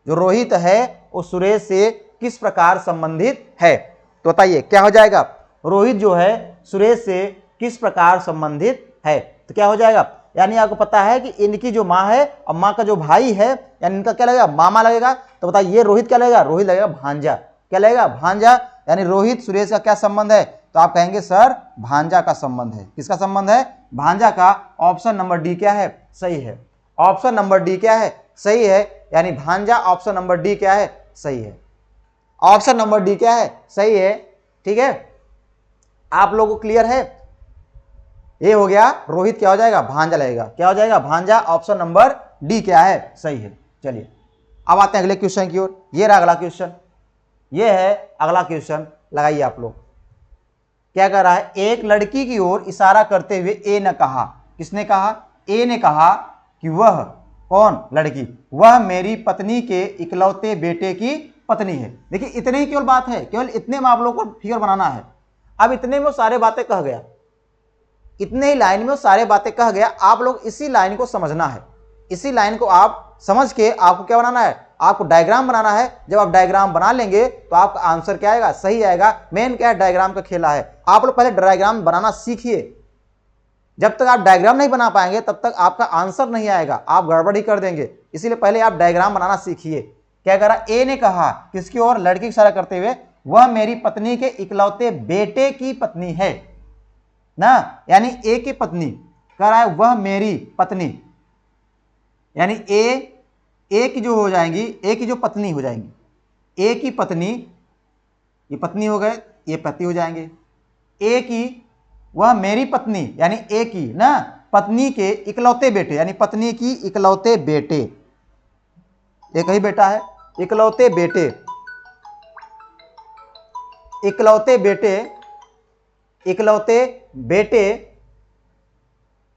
S1: जो रोहित है वो सुरेश से किस प्रकार संबंधित है, तो बताइए क्या हो जाएगा। रोहित जो है सुरेश से किस प्रकार संबंधित है, तो क्या हो जाएगा, यानी आपको पता है कि इनकी जो माँ है और माँ का जो भाई है, यानी इनका क्या लगेगा, मामा लगेगा। तो बताइए ये रोहित क्या लगेगा, रोहित लगेगा भांजा। क्या लगेगा, भांजा। यानी रोहित सुरेश का क्या संबंध है, तो आप कहेंगे सर भांजा का संबंध है। किसका संबंध है, भांजा का। ऑप्शन नंबर डी क्या है, सही है। ऑप्शन नंबर डी क्या है, सही है। यानी भांजा, ऑप्शन नंबर डी क्या है, सही है। ऑप्शन नंबर डी क्या है, सही है। ठीक है, आप लोगों को क्लियर है। ये हो गया, रोहित क्या हो जाएगा, भांजा लगेगा। क्या हो जाएगा, भांजा। ऑप्शन नंबर डी क्या है, सही है। चलिए अब आते हैं अगले क्वेश्चन की ओर। ये रहा अगला क्वेश्चन, ये है अगला क्वेश्चन। लगाइए आप लोग, क्या कर रहा है, एक लड़की की ओर इशारा करते हुए ए ने कहा। किसने कहा, ए ने कहा कि वह, कौन, लड़की, वह मेरी पत्नी के इकलौते बेटे की पत्नी है। देखिए इतने ही केवल बात है, केवल इतने में आप लोगों को फिगर बनाना है। अब इतने में वो सारे बातें कह गया, इतने ही लाइन में वो सारे बातें कह गया। आप लोग इसी लाइन को समझना है, इसी लाइन को आप समझ के आपको क्या बनाना है, आपको डायग्राम बनाना है। जब आप डायग्राम बना लेंगे तो आपका आंसर क्या आएगा, सही आएगा। मेन क्या है, डायग्राम का खेला है। आप लोग पहले डायग्राम बनाना सीखिए। जब तक आप डायग्राम नहीं बना पाएंगे तब तक आपका आंसर नहीं आएगा, आप गड़बड़ ही कर देंगे। इसीलिए पहले आप डायग्राम बनाना सीखिए। क्या करा, ए ने कहा, किसकी ओर, लड़की की इशारा करते हुए, वह मेरी पत्नी के इकलौते बेटे की पत्नी है ना, यानी ए की पत्नी। कह रहा है वह मेरी पत्नी, यानी ए की जो हो जाएंगी, ए की जो पत्नी हो जाएंगी, ए की पत्नी, ये पत्नी हो गए, ये पति हो जाएंगे। ए की, वह मेरी पत्नी, यानी ए की ना पत्नी के इकलौते बेटे, यानी पत्नी की इकलौते बेटे, एक ही बेटा है, इकलौते बेटे, इकलौते बेटे, इकलौते बेटे,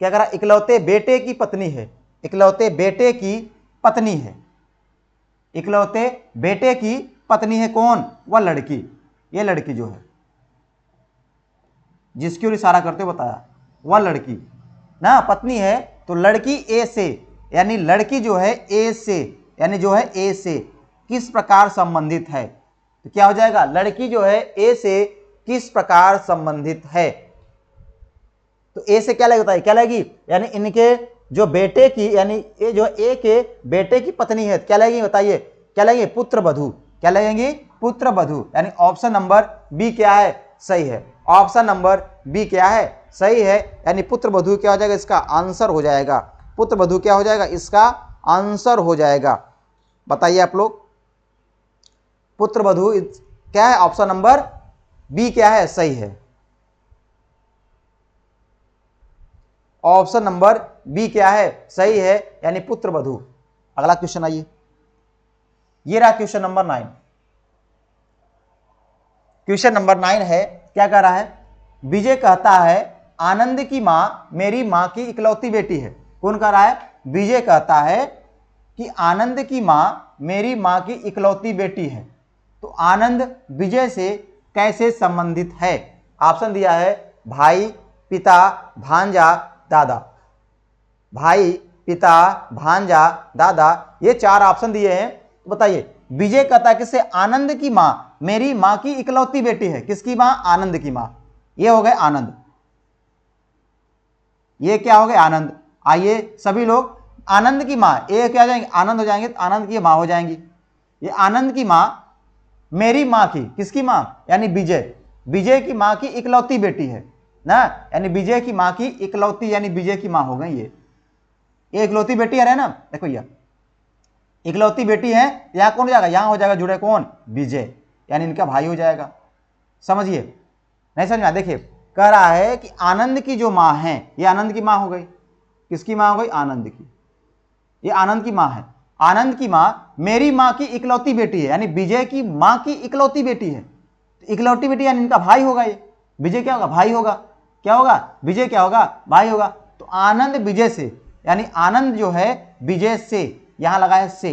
S1: क्या करा, इकलौते बेटे की पत्नी है, इकलौते बेटे की पत्नी है, इकलौते बेटे की पत्नी है। कौन, वह लड़की, ये लड़की जो है जिसकी ओर इशारा करते बताया, वह लड़की ना पत्नी है। तो लड़की ए से, यानी लड़की जो है ए से, यानी जो है ए से किस प्रकार संबंधित है, तो क्या हो जाएगा, लड़की जो है ए से किस प्रकार संबंधित है। तो ए से क्या लगता है, क्या लगेगी, यानी इनके जो बेटे की, यानी ये जो ए के बेटे की पत्नी है, क्या लगेगी बताइए, क्या लगेगी, पुत्र वधू। क्या लगेंगी, पुत्र वधू। यानी ऑप्शन नंबर बी क्या है, सही है। ऑप्शन नंबर बी क्या है, सही है। यानी पुत्र वधू क्या हो जाएगा, इसका आंसर हो जाएगा। पुत्र वधू क्या हो जाएगा, इसका आंसर हो जाएगा। बताइए आप लोग, पुत्र वधू क्या है, ऑप्शन नंबर बी क्या है, सही है। ऑप्शन नंबर बी क्या है, सही है, यानी पुत्र वधू। अगला क्वेश्चन आइए, ये रहा क्वेश्चन नंबर 9। क्वेश्चन नंबर 9 है, क्या कह रहा है, विजय कहता है आनंद की मां मेरी मां की इकलौती बेटी है। कौन कह रहा है, विजय कहता है कि आनंद की मां मेरी मां की इकलौती बेटी है। तो आनंद विजय से कैसे संबंधित है। ऑप्शन दिया है भाई, पिता, भांजा, दादा। भाई, पिता, भांजा, दादा, ये 4 ऑप्शन दिए हैं। तो बताइए, विजय कहता है किससे, आनंद की मां मेरी मां की इकलौती बेटी है। किसकी मां, आनंद की मां। ये हो गए आनंद, ये क्या हो गए, आनंद। आइए सभी लोग, आनंद की मां, ये क्या हो जाएंगे, आनंद हो जाएंगे, तो आनंद की मां हो जाएंगी। ये आनंद की मां मेरी मां की, किसकी मां, यानी विजय, विजय की मां की इकलौती बेटी है ना, यानी विजय की मां की इकलौती, यानी विजय की मां हो गई। ये इकलौती बेटी है ना, देखो ये इकलौती बेटी है, यहाँ कौन हो जाएगा, यहाँ हो जाएगा जुड़े कौन, विजय, यानी इनका भाई हो जाएगा। समझिए, नहीं समझ में आया? देखिए कह रहा है कि आनंद की जो माँ है, ये आनंद की माँ हो गई, किसकी माँ हो गई, आनंद की, ये आनंद की माँ है। आनंद की माँ मेरी माँ की इकलौती बेटी है, यानी विजय की माँ की इकलौती बेटी है। इकलौती बेटी यानी इनका भाई होगा, ये विजय क्या होगा, भाई होगा। क्या होगा, विजय क्या होगा, भाई होगा। तो आनंद विजय से, यानी आनंद जो है विजय से, यहां लगा है से,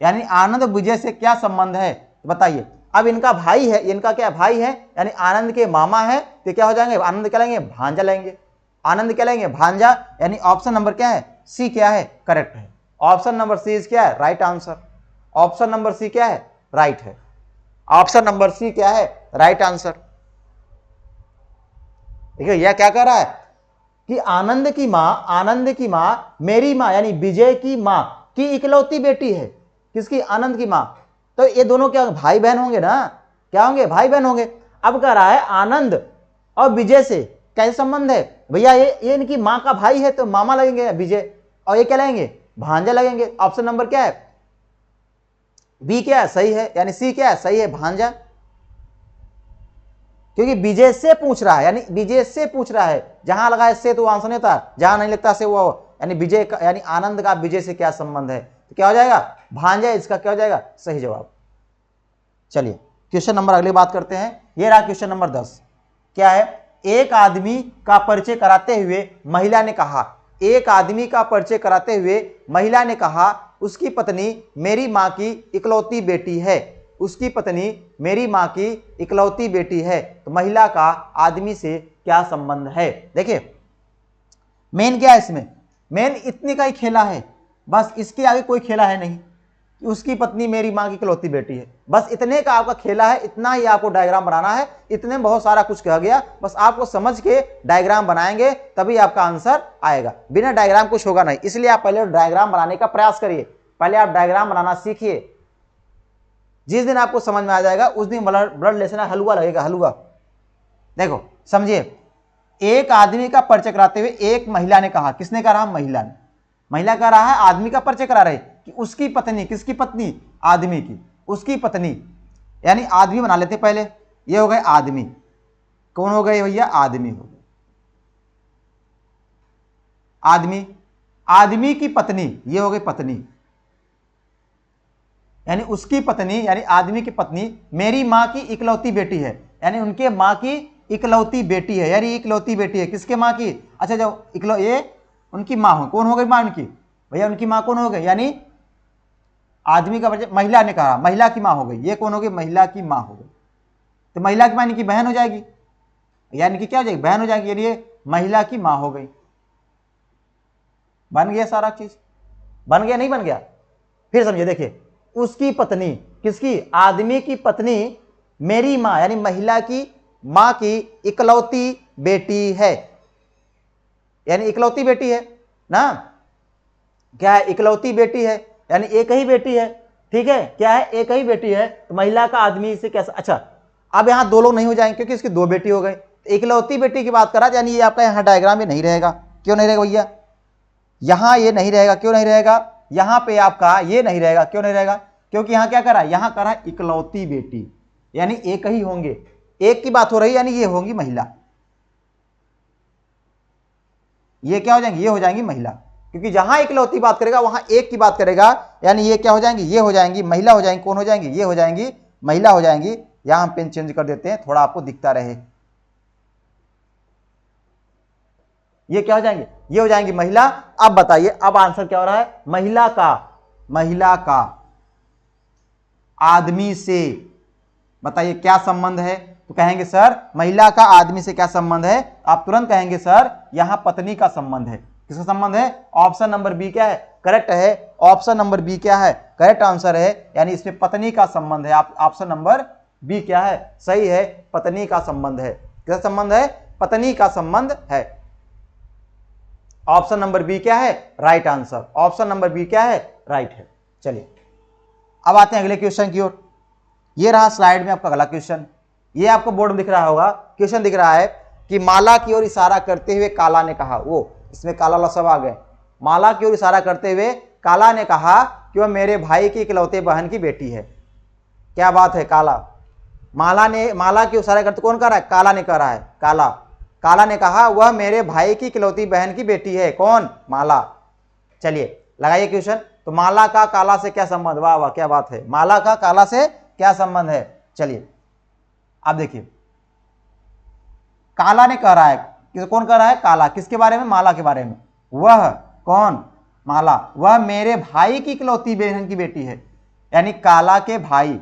S1: यानी आनंद विजय से क्या संबंध है, तो बताइए। अब इनका भाई है, इनका क्या भाई है, यानी आनंद के मामा है, तो क्या हो जाएंगे, आनंद क्या लेंगे, भांजा लेंगे। आनंद क्या लेंगे, भांजा, यानी ऑप्शन नंबर क्या है, सी क्या है, करेक्ट है। ऑप्शन नंबर सी क्या है, right answer. Option number C क्या है, राइट है। ऑप्शन नंबर सी क्या है, राइट आंसर। देखिए यह क्या कह रहा है कि आनंद की मां मेरी मां यानी विजय की मां की इकलौती बेटी है। किसकी, आनंद की मां। तो ये दोनों क्या भाई बहन होंगे ना, क्या होंगे, भाई बहन होंगे। अब कह रहा है आनंद और विजय से कैसे संबंध है भैया, ये इनकी मां का भाई है तो मामा लगेंगे विजय, और ये क्या लगेंगे, भांजा लगेंगे। ऑप्शन नंबर क्या है, बी क्या है, सही है, यानी सी क्या है, सही है, भांजा। क्योंकि विजय से पूछ रहा है, यानी विजय से पूछ रहा है, जहां लगा है से तो आंसर नहीं होता, जहां नहीं लगता से वो, यानी विजय का, यानी आनंद का विजय से क्या संबंध है, तो क्या हो जाएगा, भांजा, इसका क्या हो जाएगा, सही जवाब। चलिए क्वेश्चन नंबर अगली बात करते हैं। ये रहा क्वेश्चन नंबर 10। क्या है, एक आदमी का परिचय कराते हुए महिला ने कहा, एक आदमी का परिचय कराते हुए महिला ने कहा उसकी पत्नी मेरी मां की इकलौती बेटी है, उसकी पत्नी मेरी मां की इकलौती बेटी है। तो महिला का आदमी से क्या संबंध है। देखिए मेन क्या है इसमें, मेन इतने का ही खेला है, बस इसके आगे कोई खेला है नहीं कि उसकी पत्नी मेरी मां की इकलौती बेटी है, बस इतने का आपका खेला है, इतना ही आपको डायग्राम बनाना है। इतने में बहुत सारा कुछ कह गया, बस आपको समझ के डायग्राम बनाएंगे तभी आपका आंसर आएगा, बिना डायग्राम कुछ होगा नहीं। इसलिए आप पहले डायग्राम बनाने का प्रयास करिए, पहले आप डायग्राम बनाना सीखिए। जिस दिन आपको समझ में आ जाएगा उस दिन ब्लड लेसन हलवा लगेगा, हलवा। देखो समझिए, एक आदमी का परिचय कराते हुए एक महिला ने कहा, किसने कहा, महिला ने, महिला कह रहा है आदमी का परिचय करा रहे कि उसकी पत्नी, किसकी पत्नी, आदमी की, उसकी पत्नी, यानी आदमी बना लेते पहले, ये हो गए आदमी, कौन हो गए भैया, आदमी हो गए, आदमी, आदमी की पत्नी, ये हो गई पत्नी, यानी उसकी पत्नी, यानी आदमी की पत्नी मेरी मां की इकलौती बेटी है, यानी उनके मां की इकलौती बेटी है, यानी इकलौती बेटी है किसके मां की, अच्छा जब ये उनकी मां हो, कौन हो गई मां उनकी, भैया उनकी मां कौन हो गई, यानी आदमी का परिचय महिला ने कहा, महिला की मां हो गई, ये कौन हो गई, महिला की मां हो गई। तो महिला की मां इनकी बहन हो जाएगी, यानी कि क्या हो जाएगी, बहन हो जाएगी, यानी ये महिला की मां हो गई। बन गया सारा चीज, बन गया नहीं बन गया, फिर समझिए। देखिए उसकी पत्नी, किसकी, आदमी की पत्नी मेरी मां यानी महिला की मां की इकलौती बेटी है, यानी इकलौती बेटी है ना, क्या है, इकलौती बेटी है, यानी एक ही बेटी है, ठीक है, क्या है, एक ही बेटी है। तो महिला का आदमी से कैसा, अच्छा अब यहां दो लोग नहीं हो जाएंगे क्योंकि इसकी दो बेटी हो गई। तो इकलौती बेटी की बात करा, यानी ये आपका यहां डायग्राम में नहीं रहेगा, क्यों नहीं रहेगा भैया, यहां ये नहीं रहेगा, क्यों नहीं रहेगा, यहां पे आपका ये नहीं रहेगा, क्यों नहीं रहेगा, क्योंकि यहां क्या करा, यहां करा इकलौती बेटी, यानी एक ही होंगे, एक की बात हो रही है, यानी ये होंगी महिला, ये क्या हो जाएंगी, ये हो जाएंगी महिला, क्योंकि जहां इकलौती बात करेगा वहां एक की बात करेगा, यानी ये क्या हो जाएंगी, ये हो जाएंगी महिला हो जाएंगी, कौन हो जाएंगी, ये हो जाएंगी महिला हो जाएंगी। यहां हम पेन चेंज कर देते हैं थोड़ा आपको दिखता रहे, ये क्या हो जाएंगे, ये हो जाएंगी महिला। अब बताइए अब आंसर क्या हो रहा है, महिला का आदमी से, बताइए क्या संबंध है, तो कहेंगे सर महिला का आदमी से क्या संबंध है, आप तुरंत कहेंगे सर यहां पत्नी का संबंध है, किसका संबंध है, ऑप्शन नंबर बी क्या है, करेक्ट है, ऑप्शन नंबर बी क्या है, करेक्ट आंसर है, यानी इसमें पत्नी का संबंध है। आप ऑप्शन नंबर बी क्या है, सही है, पत्नी का संबंध है, किसका संबंध है, पत्नी का संबंध है। ऑप्शन नंबर बी क्या है, right answer, option number B क्या है, राइट है। चलिए अब आते हैं अगले क्वेश्चन की ओर। ये रहा स्लाइड में आपका अगला क्वेश्चन, ये आपको बोर्ड में दिख रहा होगा, क्वेश्चन दिख रहा है कि माला की ओर इशारा करते हुए काला ने कहा, वो इसमें काला वाला सब आ गए, माला की ओर इशारा करते हुए काला ने कहा कि कि वह मेरे भाई की इकलौते बहन की बेटी है। क्या बात है, काला। माला की इशारा करते कौन कर रहा है, काला ने कर रहा है। काला ने कहा वह मेरे भाई की इकलौती बहन की बेटी है। कौन, माला। चलिए लगाइए क्वेश्चन। तो माला का काला से क्या संबंध, वाह वाह क्या बात है, माला का काला से क्या संबंध है। चलिए आप देखिए, काला ने कह रहा है, कौन कह रहा है, काला, किसके बारे में, माला के बारे में। वह कौन, माला, वह मेरे भाई की इकलौती बहन की बेटी है, यानी काला के भाई,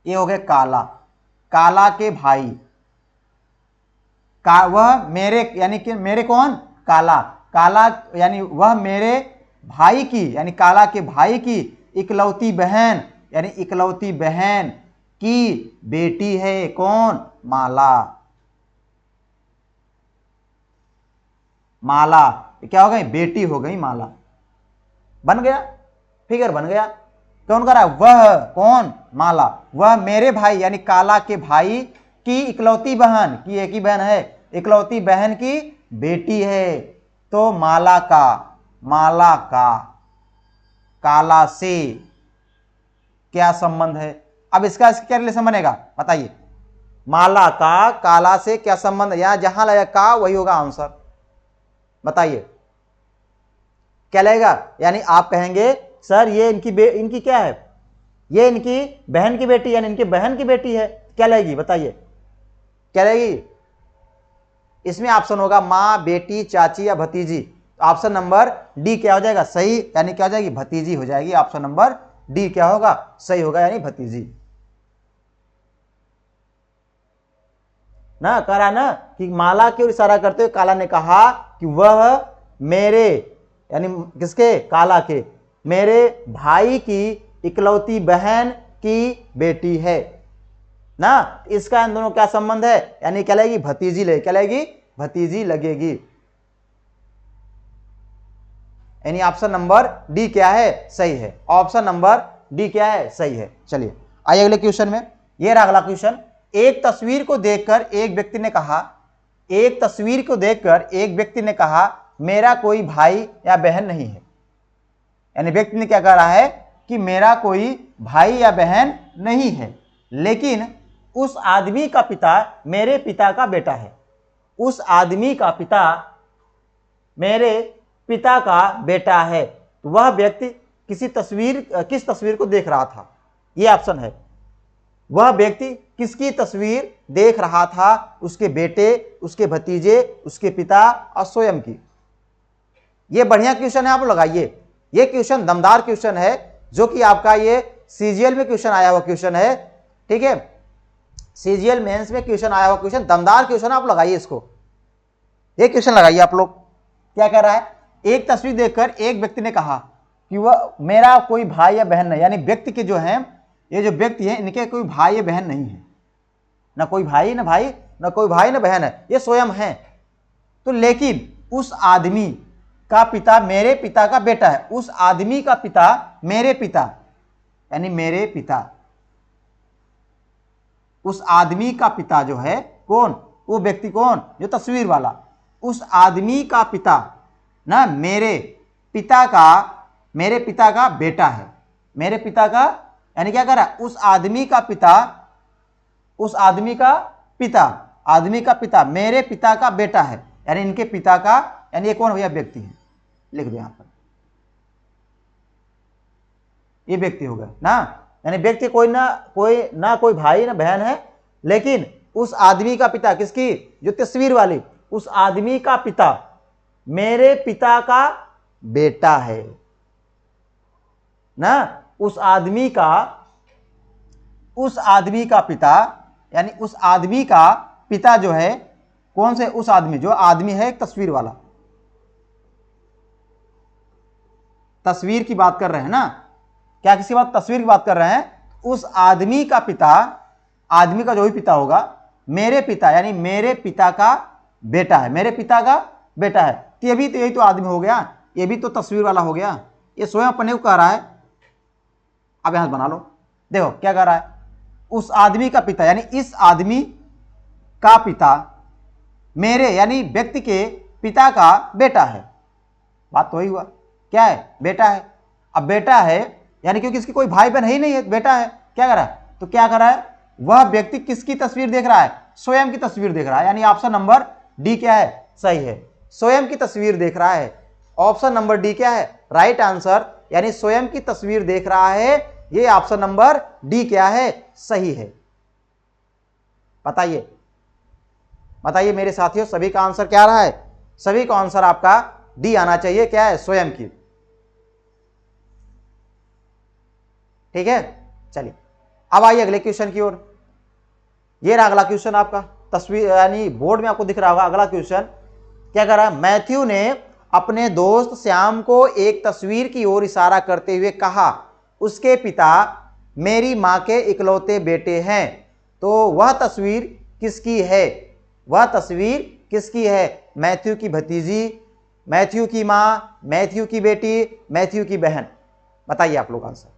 S1: ये हो गए काला के भाई का, वह मेरे, यानी कि मेरे कौन, काला यानी वह मेरे भाई की, यानी काला के भाई की इकलौती बहन, यानी इकलौती बहन की बेटी है। कौन, माला क्या हो गई, बेटी हो गई माला। बन गया, फिगर बन गया। कौन कर रहा है, वह कौन, माला, वह मेरे भाई यानी काला के भाई की इकलौती बहन की, एक ही बहन है, इकलौती बहन की बेटी है। तो माला का काला से क्या संबंध है। अब इसका क्या रिलेशन बनेगा बताइए, माला का काला से क्या संबंध, यहां जहां लगेगा का वही होगा आंसर। बताइए क्या लगेगा, यानी आप कहेंगे सर ये इनकी क्या है, ये इनकी बहन की बेटी, यानी इनकी बहन की बेटी है। क्या लगेगी बताइए, क्या लगेगी। इसमें ऑप्शन होगा माँ, बेटी, चाची या भतीजी। तो ऑप्शन नंबर डी क्या हो जाएगा, सही, यानी क्या हो जाएगी, भतीजी हो जाएगी। ऑप्शन नंबर डी क्या होगा, सही होगा, यानी भतीजी। ना करा ना कि माला की ओर इशारा करते हुए काला ने कहा कि वह मेरे, यानी किसके, काला के, मेरे भाई की इकलौती बहन की बेटी है ना। इसका इन दोनों क्या संबंध है, यानी क्या लगेगी, भतीजी लगेगी। क्या लगेगी, भतीजी लगेगी। यानी ऑप्शन नंबर डी क्या है, सही है। ऑप्शन नंबर डी क्या है, सही है। चलिए आइए अगले क्वेश्चन में। ये रहा अगला क्वेश्चन। एक तस्वीर को देखकर एक व्यक्ति ने कहा मेरा कोई भाई या बहन नहीं है। यानी व्यक्ति ने क्या कह रहा है कि मेरा कोई भाई या बहन नहीं है, लेकिन उस आदमी का पिता मेरे पिता का बेटा है। उस आदमी का पिता मेरे पिता का बेटा है। तो वह व्यक्ति किस तस्वीर को देख रहा था, यह ऑप्शन है। वह व्यक्ति किसकी तस्वीर देख रहा था, उसके बेटे, उसके भतीजे, उसके पिता और स्वयं की। यह बढ़िया क्वेश्चन है, आप लगाइए। यह क्वेश्चन दमदार क्वेश्चन है, जो कि आपका ये सीजीएल में क्वेश्चन आया हुआ क्वेश्चन है। ठीक है, सीजीएल मेंस में क्वेश्चन आया हुआ क्वेश्चन, दमदार क्वेश्चन, आप लगाइए इसको। ये क्वेश्चन लगाइए आप लोग। क्या कह रहा है, एक तस्वीर देखकर एक व्यक्ति ने कहा कि वह मेरा कोई भाई या बहन नहीं, यानी व्यक्ति के जो है, ये जो व्यक्ति है इनके कोई भाई या बहन नहीं है, ना कोई भाई ना कोई भाई ना बहन है, ये स्वयं है। तो लेकिन उस आदमी का पिता मेरे पिता का बेटा है। उस आदमी का पिता मेरे पिता, यानी मेरे पिता, उस आदमी का पिता जो है कौन, वो व्यक्ति कौन, जो तस्वीर वाला, उस आदमी का पिता ना मेरे पिता का बेटा है। मेरे पिता का, यानी क्या कर रहा है, उस आदमी का पिता मेरे पिता का बेटा है, यानी इनके पिता का, यानी ये कौन भैया, व्यक्ति है। लिख दो यहां पर, ये व्यक्ति होगा ना, यानी व्यक्ति कोई भाई ना बहन है, लेकिन उस आदमी का पिता, किसकी, जो तस्वीर वाली, उस आदमी का पिता मेरे पिता का बेटा है ना। उस आदमी का पिता, यानी उस आदमी का पिता जो है, कौन से, उस आदमी, जो आदमी है तस्वीर वाला, तस्वीर की बात कर रहे हैं ना, क्या किसी बात, तस्वीर की बात कर रहे हैं। उस आदमी का पिता, आदमी का जो भी पिता होगा, मेरे पिता, यानी मेरे पिता का बेटा है, मेरे पिता का बेटा है। तो यही तो आदमी हो गया, ये भी तो तस्वीर वाला हो गया। ये स्वयं अपने को कह रहा है। अब यहां बना लो, देखो क्या कह रहा है, उस आदमी का पिता, यानी इस आदमी का पिता मेरे, यानी व्यक्ति के पिता का बेटा है। बात तो वही हुआ, क्या है, बेटा है। अब बेटा है यानी क्योंकि इसकी कोई भाई बहन है ही नहीं है, बेटा है, क्या कर रहा है, तो क्या कर रहा है, वह व्यक्ति किसकी तस्वीर देख रहा है, स्वयं की तस्वीर देख रहा है, यानी ऑप्शन नंबर डी क्या है, सही है, स्वयं की तस्वीर देख रहा है। ऑप्शन नंबर डी क्या है, राइट आंसर, यानी स्वयं की तस्वीर देख रहा है, ये ऑप्शन नंबर डी क्या है, सही है। बताइए बताइए मेरे साथियों, सभी का आंसर क्या रहा है, सभी का आंसर आपका डी आना चाहिए, क्या है, स्वयं की। ठीक है, चलिए अब आइए अगले क्वेश्चन की ओर। ये रहा अगला क्वेश्चन आपका, तस्वीर यानी बोर्ड में आपको दिख रहा होगा अगला क्वेश्चन। क्या कर रहा है, मैथ्यू ने अपने दोस्त श्याम को एक तस्वीर की ओर इशारा करते हुए कहा, उसके पिता मेरी मां के इकलौते बेटे हैं, तो वह तस्वीर किसकी है, वह तस्वीर किसकी है, मैथ्यू की भतीजी, मैथ्यू की मां, मैथ्यू की बेटी, मैथ्यू की बहन। बताइए आप लोग आंसर,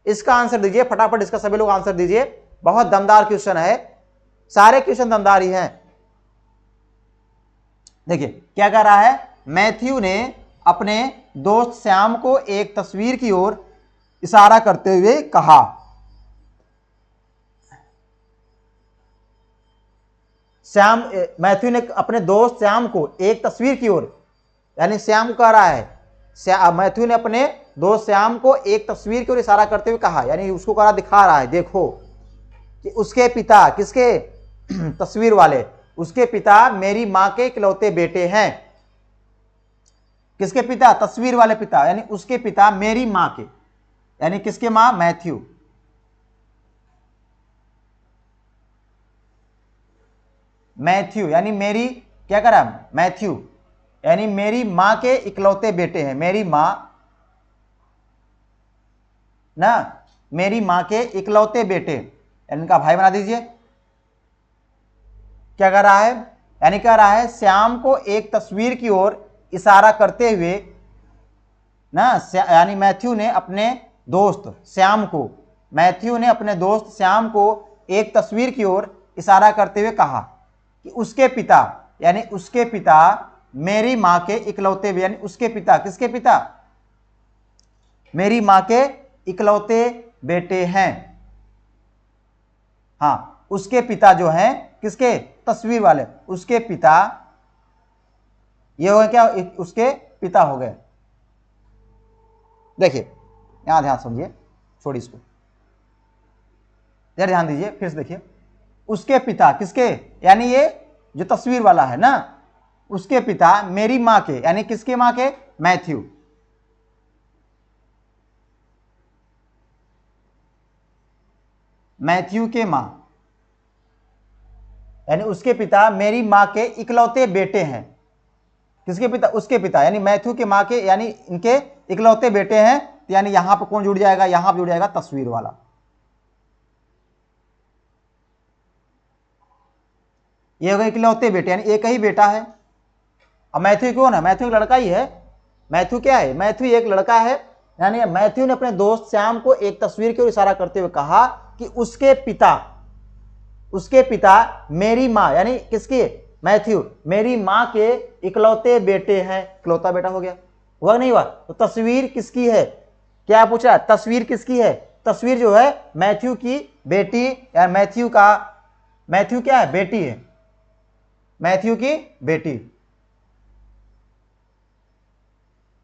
S1: इसका आंसर दीजिए फटाफट, इसका सभी लोग आंसर दीजिए। बहुत दमदार क्वेश्चन है, सारे क्वेश्चन दमदार ही हैं। देखिए क्या कह रहा है, मैथ्यू ने अपने दोस्त श्याम को एक तस्वीर की ओर इशारा करते हुए कहा, मैथ्यू ने अपने दोस्त श्याम को एक तस्वीर की ओर, यानी श्याम कह रहा है, मैथ्यू ने अपने दोस्त श्याम को एक तस्वीर की ओर इशारा करते हुए कहा, यानी उसको कह रहा, दिखा रहा है, देखो कि उसके पिता, किसके तस्वीर वाले, उसके पिता मेरी मां के इकलौते बेटे हैं। किसके पिता, तस्वीर वाले पिता, यानी उसके पिता मेरी मां के, यानी किसके मां, मैथ्यू, मैथ्यू यानी मेरी, क्या करा, मैथ्यू यानी मेरी मां के इकलौते बेटे हैं, मेरी मां ना, मेरी मां के इकलौते बेटे, इनका भाई बना दीजिए। क्या कर रहा है, यानी कह रहा है श्याम को एक तस्वीर की ओर इशारा करते हुए ना, यानी मैथ्यू ने अपने दोस्त श्याम को, मैथ्यू ने अपने दोस्त श्याम को एक तस्वीर की ओर इशारा करते हुए कहा कि उसके पिता, यानी उसके पिता मेरी मां के इकलौते, यानी उसके पिता, किसके पिता, मेरी मां के इकलौते बेटे हैं। हाँ, उसके पिता जो हैं, किसके, तस्वीर वाले, उसके पिता, ये हो गए क्या, उसके पिता हो गए। देखिए यहां ध्यान समझिए, छोड़िए इसको, यार ध्यान दीजिए, फिर से देखिए, उसके पिता, किसके, यानी ये जो तस्वीर वाला है ना, उसके पिता मेरी मां के, यानी किसके मां के, मैथ्यू, मैथ्यू के मां, यानी उसके पिता मेरी मां के इकलौते बेटे हैं। किसके पिता, उसके पिता, यानी मैथ्यू के मां के, यानी इनके इकलौते बेटे हैं, तो यानी यहां पर कौन जुड़ जाएगा, यहां पर जुड़ जाएगा तस्वीर वाला। ये हो गए इकलौते बेटे, यानी एक ही बेटा है। अब मैथ्यू कौन है, मैथ्यू एक लड़का ही है, मैथ्यू क्या है, मैथ्यू एक लड़का है। यानी मैथ्यू ने अपने दोस्त श्याम को एक तस्वीर की ओर इशारा करते हुए कहा कि उसके पिता, उसके पिता मेरी मां, यानी किसकी, मैथ्यू, मेरी मां के इकलौते बेटे हैं, इकलौता बेटा हो गया, हुआ नहीं हुआ, तो तस्वीर किसकी है, क्या पूछ रहा है, तस्वीर किसकी है, तस्वीर जो है मैथ्यू की बेटी, या मैथ्यू का, मैथ्यू क्या है, बेटी है, मैथ्यू की बेटी,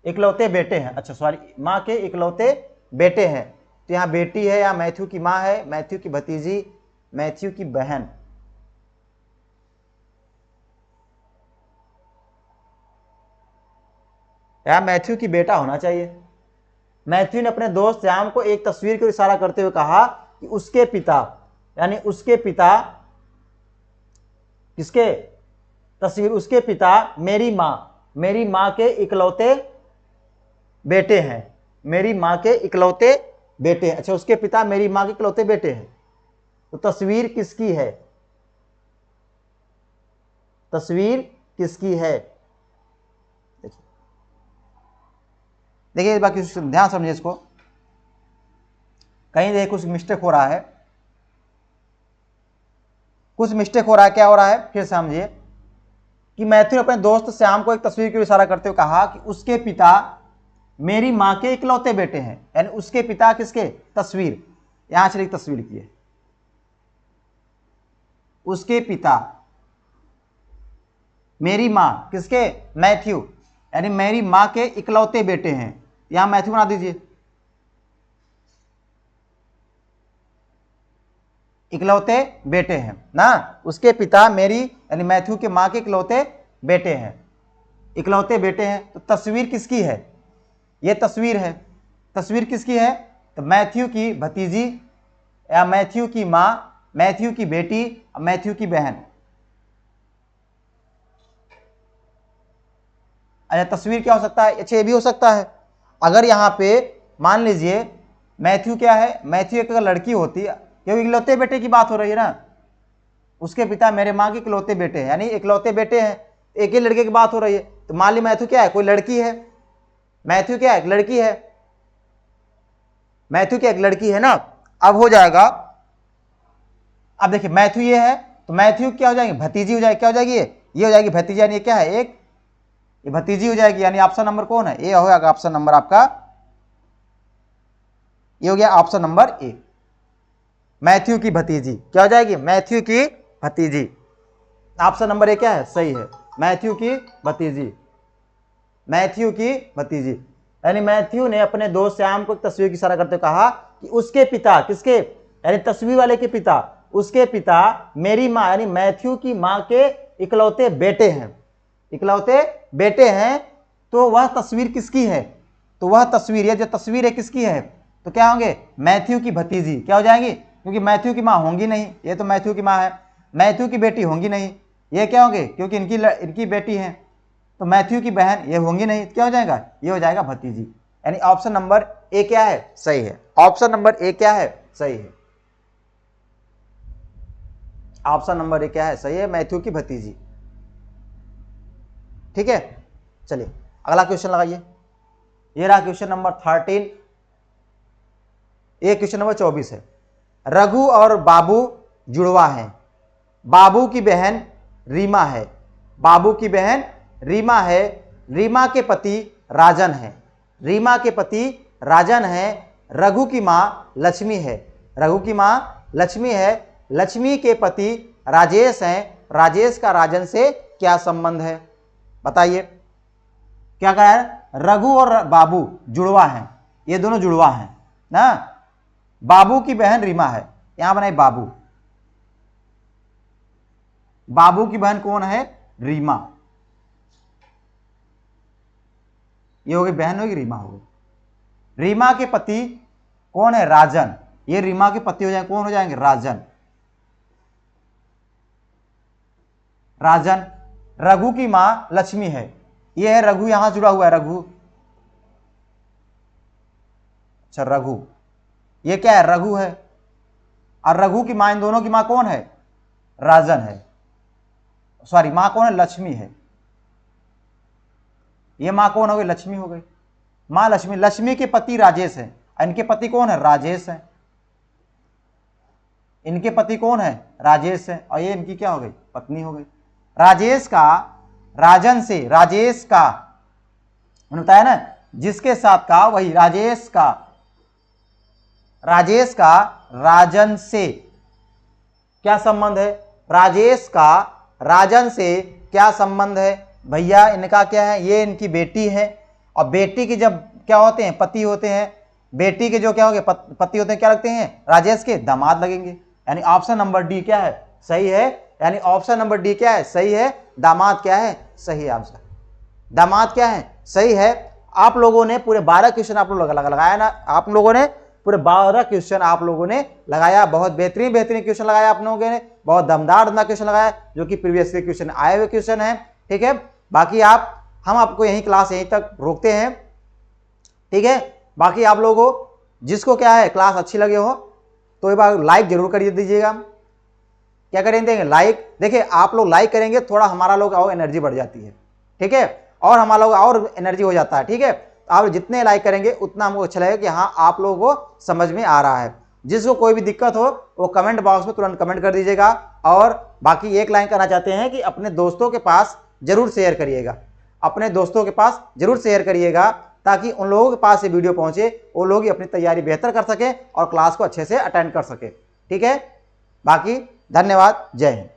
S1: इकलौते बेटे हैं, अच्छा सॉरी, मां के इकलौते बेटे हैं, तो यहां बेटी है, या मैथ्यू की मां है, मैथ्यू की भतीजी, मैथ्यू की बहन। या मैथ्यू की बेटा होना चाहिए। मैथ्यू ने अपने दोस्त श्याम को एक तस्वीर को इशारा करते हुए कहा कि उसके पिता, यानी उसके पिता, किसके, तस्वीर, उसके पिता मेरी मां के इकलौते बेटे हैं, मेरी मां के इकलौते बेटे हैं। अच्छा, उसके पिता मेरी मां के इकलौते बेटे हैं, तो तस्वीर किसकी है, तस्वीर किसकी है, देखिए बाकी ध्यान समझिए इसको, कहीं देखिए कुछ मिस्टेक हो रहा है, कुछ मिस्टेक हो रहा है, क्या हो रहा है, फिर समझिए कि मैथ्यू ने अपने दोस्त श्याम को एक तस्वीर की ओर इशारा करते हुए कहा कि उसके पिता मेरी माँ के इकलौते बेटे हैं, यानी उसके पिता किसके, तस्वीर, यहां से तस्वीर की है, उसके पिता, मेरी माँ किसके, मैथ्यू, यानी मेरी माँ के इकलौते बेटे हैं, यहां मैथ्यू बना दीजिए, इकलौते बेटे हैं ना, उसके पिता मेरी यानी मैथ्यू के माँ के इकलौते बेटे हैं, इकलौते बेटे हैं। तो तस्वीर किसकी है, ये तस्वीर है, तस्वीर किसकी है, तो मैथ्यू की भतीजी या मैथ्यू की माँ, मैथ्यू की बेटी, मैथ्यू की बहन। अच्छा तस्वीर क्या हो सकता है, अच्छा ये भी हो सकता है, अगर यहाँ पे मान लीजिए मैथ्यू क्या है, मैथ्यू एक अगर लड़की होती, क्योंकि इकलौते बेटे की बात हो रही है ना, उसके पिता मेरे माँ के इकलौते बेटे हैं, यानी इकलौते बेटे हैं, एक ही लड़के की बात हो रही है, तो मान ली मैथ्यू क्या है, कोई लड़की है, मैथ्यू क्या है, एक लड़की है, मैथ्यू क्या एक लड़की है ना। अब हो जाएगा, अब देखिए मैथ्यू ये है, तो मैथ्यू क्या हो जाएगी, भतीजी हो जाएगी, क्या हो जाएगी ये हो जाएगी भतीजी, यानी ये क्या है, एक ये भतीजी हो जाएगी, यानी ऑप्शन नंबर कौन है, ये हो जाएगा ऑप्शन नंबर आपका, ये हो गया ऑप्शन नंबर ए, मैथ्यू की भतीजी, क्या हो जाएगी, मैथ्यू की भतीजी, ऑप्शन नंबर ए क्या है, सही है, मैथ्यू की भतीजी, मैथ्यू की भतीजी। यानी मैथ्यू ने अपने दोस्त श्याम को एक तस्वीर की इशारा करते हुए कहा कि उसके पिता किसके, यानी तस्वीर वाले के पिता, उसके पिता मेरी माँ यानी मैथ्यू की माँ के इकलौते बेटे हैं, इकलौते बेटे हैं, तो वह तस्वीर किसकी है, तो वह तस्वीर, ये जो तस्वीर है किसकी है, तो क्या होंगे, मैथ्यू की भतीजी, क्या हो जाएंगी, क्योंकि मैथ्यू की माँ होंगी नहीं, ये तो मैथ्यू की माँ है, मैथ्यू की बेटी होंगी नहीं, ये क्या होंगे, क्योंकि इनकी बेटी है, तो मैथ्यू की बहन ये होंगी नहीं, क्या हो जाएगा, ये हो जाएगा भतीजी, यानी ऑप्शन नंबर ए क्या है, सही है, ऑप्शन नंबर ए क्या है, सही है, ऑप्शन नंबर ए क्या है, सही है, मैथ्यू की भतीजी। ठीक है, चलिए अगला क्वेश्चन लगाइए, ये रहा क्वेश्चन नंबर 13, ये क्वेश्चन नंबर 24 है। रघु और बाबू जुड़वा हैं, बाबू की बहन रीमा है, बाबू की बहन रीमा है, रीमा के पति राजन है, रीमा के पति राजन है, रघु की माँ लक्ष्मी है, रघु की माँ लक्ष्मी है, लक्ष्मी के पति राजेश हैं, राजेश का राजन से क्या संबंध है, बताइए। क्या कहा है, रघु और बाबू जुड़वा हैं, ये दोनों जुड़वा हैं ना, बाबू की बहन रीमा है, यहां बनाए बाबू, बाबू की बहन कौन है, रीमा, ये होगी बहन होगी, रीमा होगी, रीमा के पति कौन है, राजन, ये रीमा के पति हो जाएंगे, कौन हो जाएंगे, राजन, राजन, रघु की मां लक्ष्मी है, ये है रघु, यहां जुड़ा हुआ है रघु, अच्छा रघु, ये क्या है, रघु है, और रघु की मां, इन दोनों की मां कौन है, राजन है, सॉरी मां कौन है, लक्ष्मी है, ये मां कौन हो गई, लक्ष्मी हो गई, मां लक्ष्मी, लक्ष्मी के पति राजेश है, इनके पति कौन है, राजेश है, इनके पति कौन है, राजेश है, और ये इनकी क्या हो गई, पत्नी हो गई, राजेश का राजन से, राजेश का उन्होंने बताया ना, जिसके साथ का वही, राजेश का, राजेश का राजन से क्या संबंध है, राजेश का राजन से क्या संबंध है, भैया इनका क्या है, ये इनकी बेटी है, और बेटी की जब क्या होते हैं, पति होते हैं, बेटी के जो क्या हो गए पति होते हैं, क्या लगते हैं, राजेश के दामाद लगेंगे, यानी ऑप्शन नंबर डी क्या है, सही है, यानी ऑप्शन नंबर डी क्या है, सही है, दामाद क्या है, सही आंसर, दामाद क्या है, सही है। आप लोगों ने पूरे 12 क्वेश्चन आप लोग लगाया ना, आप लोगों ने पूरे 12 क्वेश्चन आप लोगों ने लगाया, बहुत बेहतरीन क्वेश्चन लगाया आप लोगों ने, बहुत दमदार क्वेश्चन लगाया, जो कि प्रीवियस क्वेश्चन आए हुए क्वेश्चन है। ठीक है, बाकी हम आपको यही क्लास यहीं तक रोकते हैं। ठीक है, बाकी आप लोगों को जिसको क्या है क्लास अच्छी लगे हो तो एक बार लाइक जरूर कर दीजिएगा, क्या करेंगे, लाइक, देखिए आप लोग लाइक करेंगे थोड़ा हमारा लोग और एनर्जी बढ़ जाती है, ठीक है, और हमारा लोग और एनर्जी हो जाता है। ठीक है, आप जितने लाइक करेंगे उतना हमको अच्छा लगेगा कि हाँ आप लोगों को समझ में आ रहा है। जिसको कोई भी दिक्कत हो वो कमेंट बॉक्स में तुरंत कमेंट कर दीजिएगा, और बाकी एक लाइन करना चाहते हैं कि अपने दोस्तों के पास जरूर शेयर करिएगा, अपने दोस्तों के पास जरूर शेयर करिएगा, ताकि उन लोगों के पास ये वीडियो पहुंचे, वो लोग ही अपनी तैयारी बेहतर कर सके और क्लास को अच्छे से अटेंड कर सके। ठीक है, बाकी धन्यवाद, जय हिंद।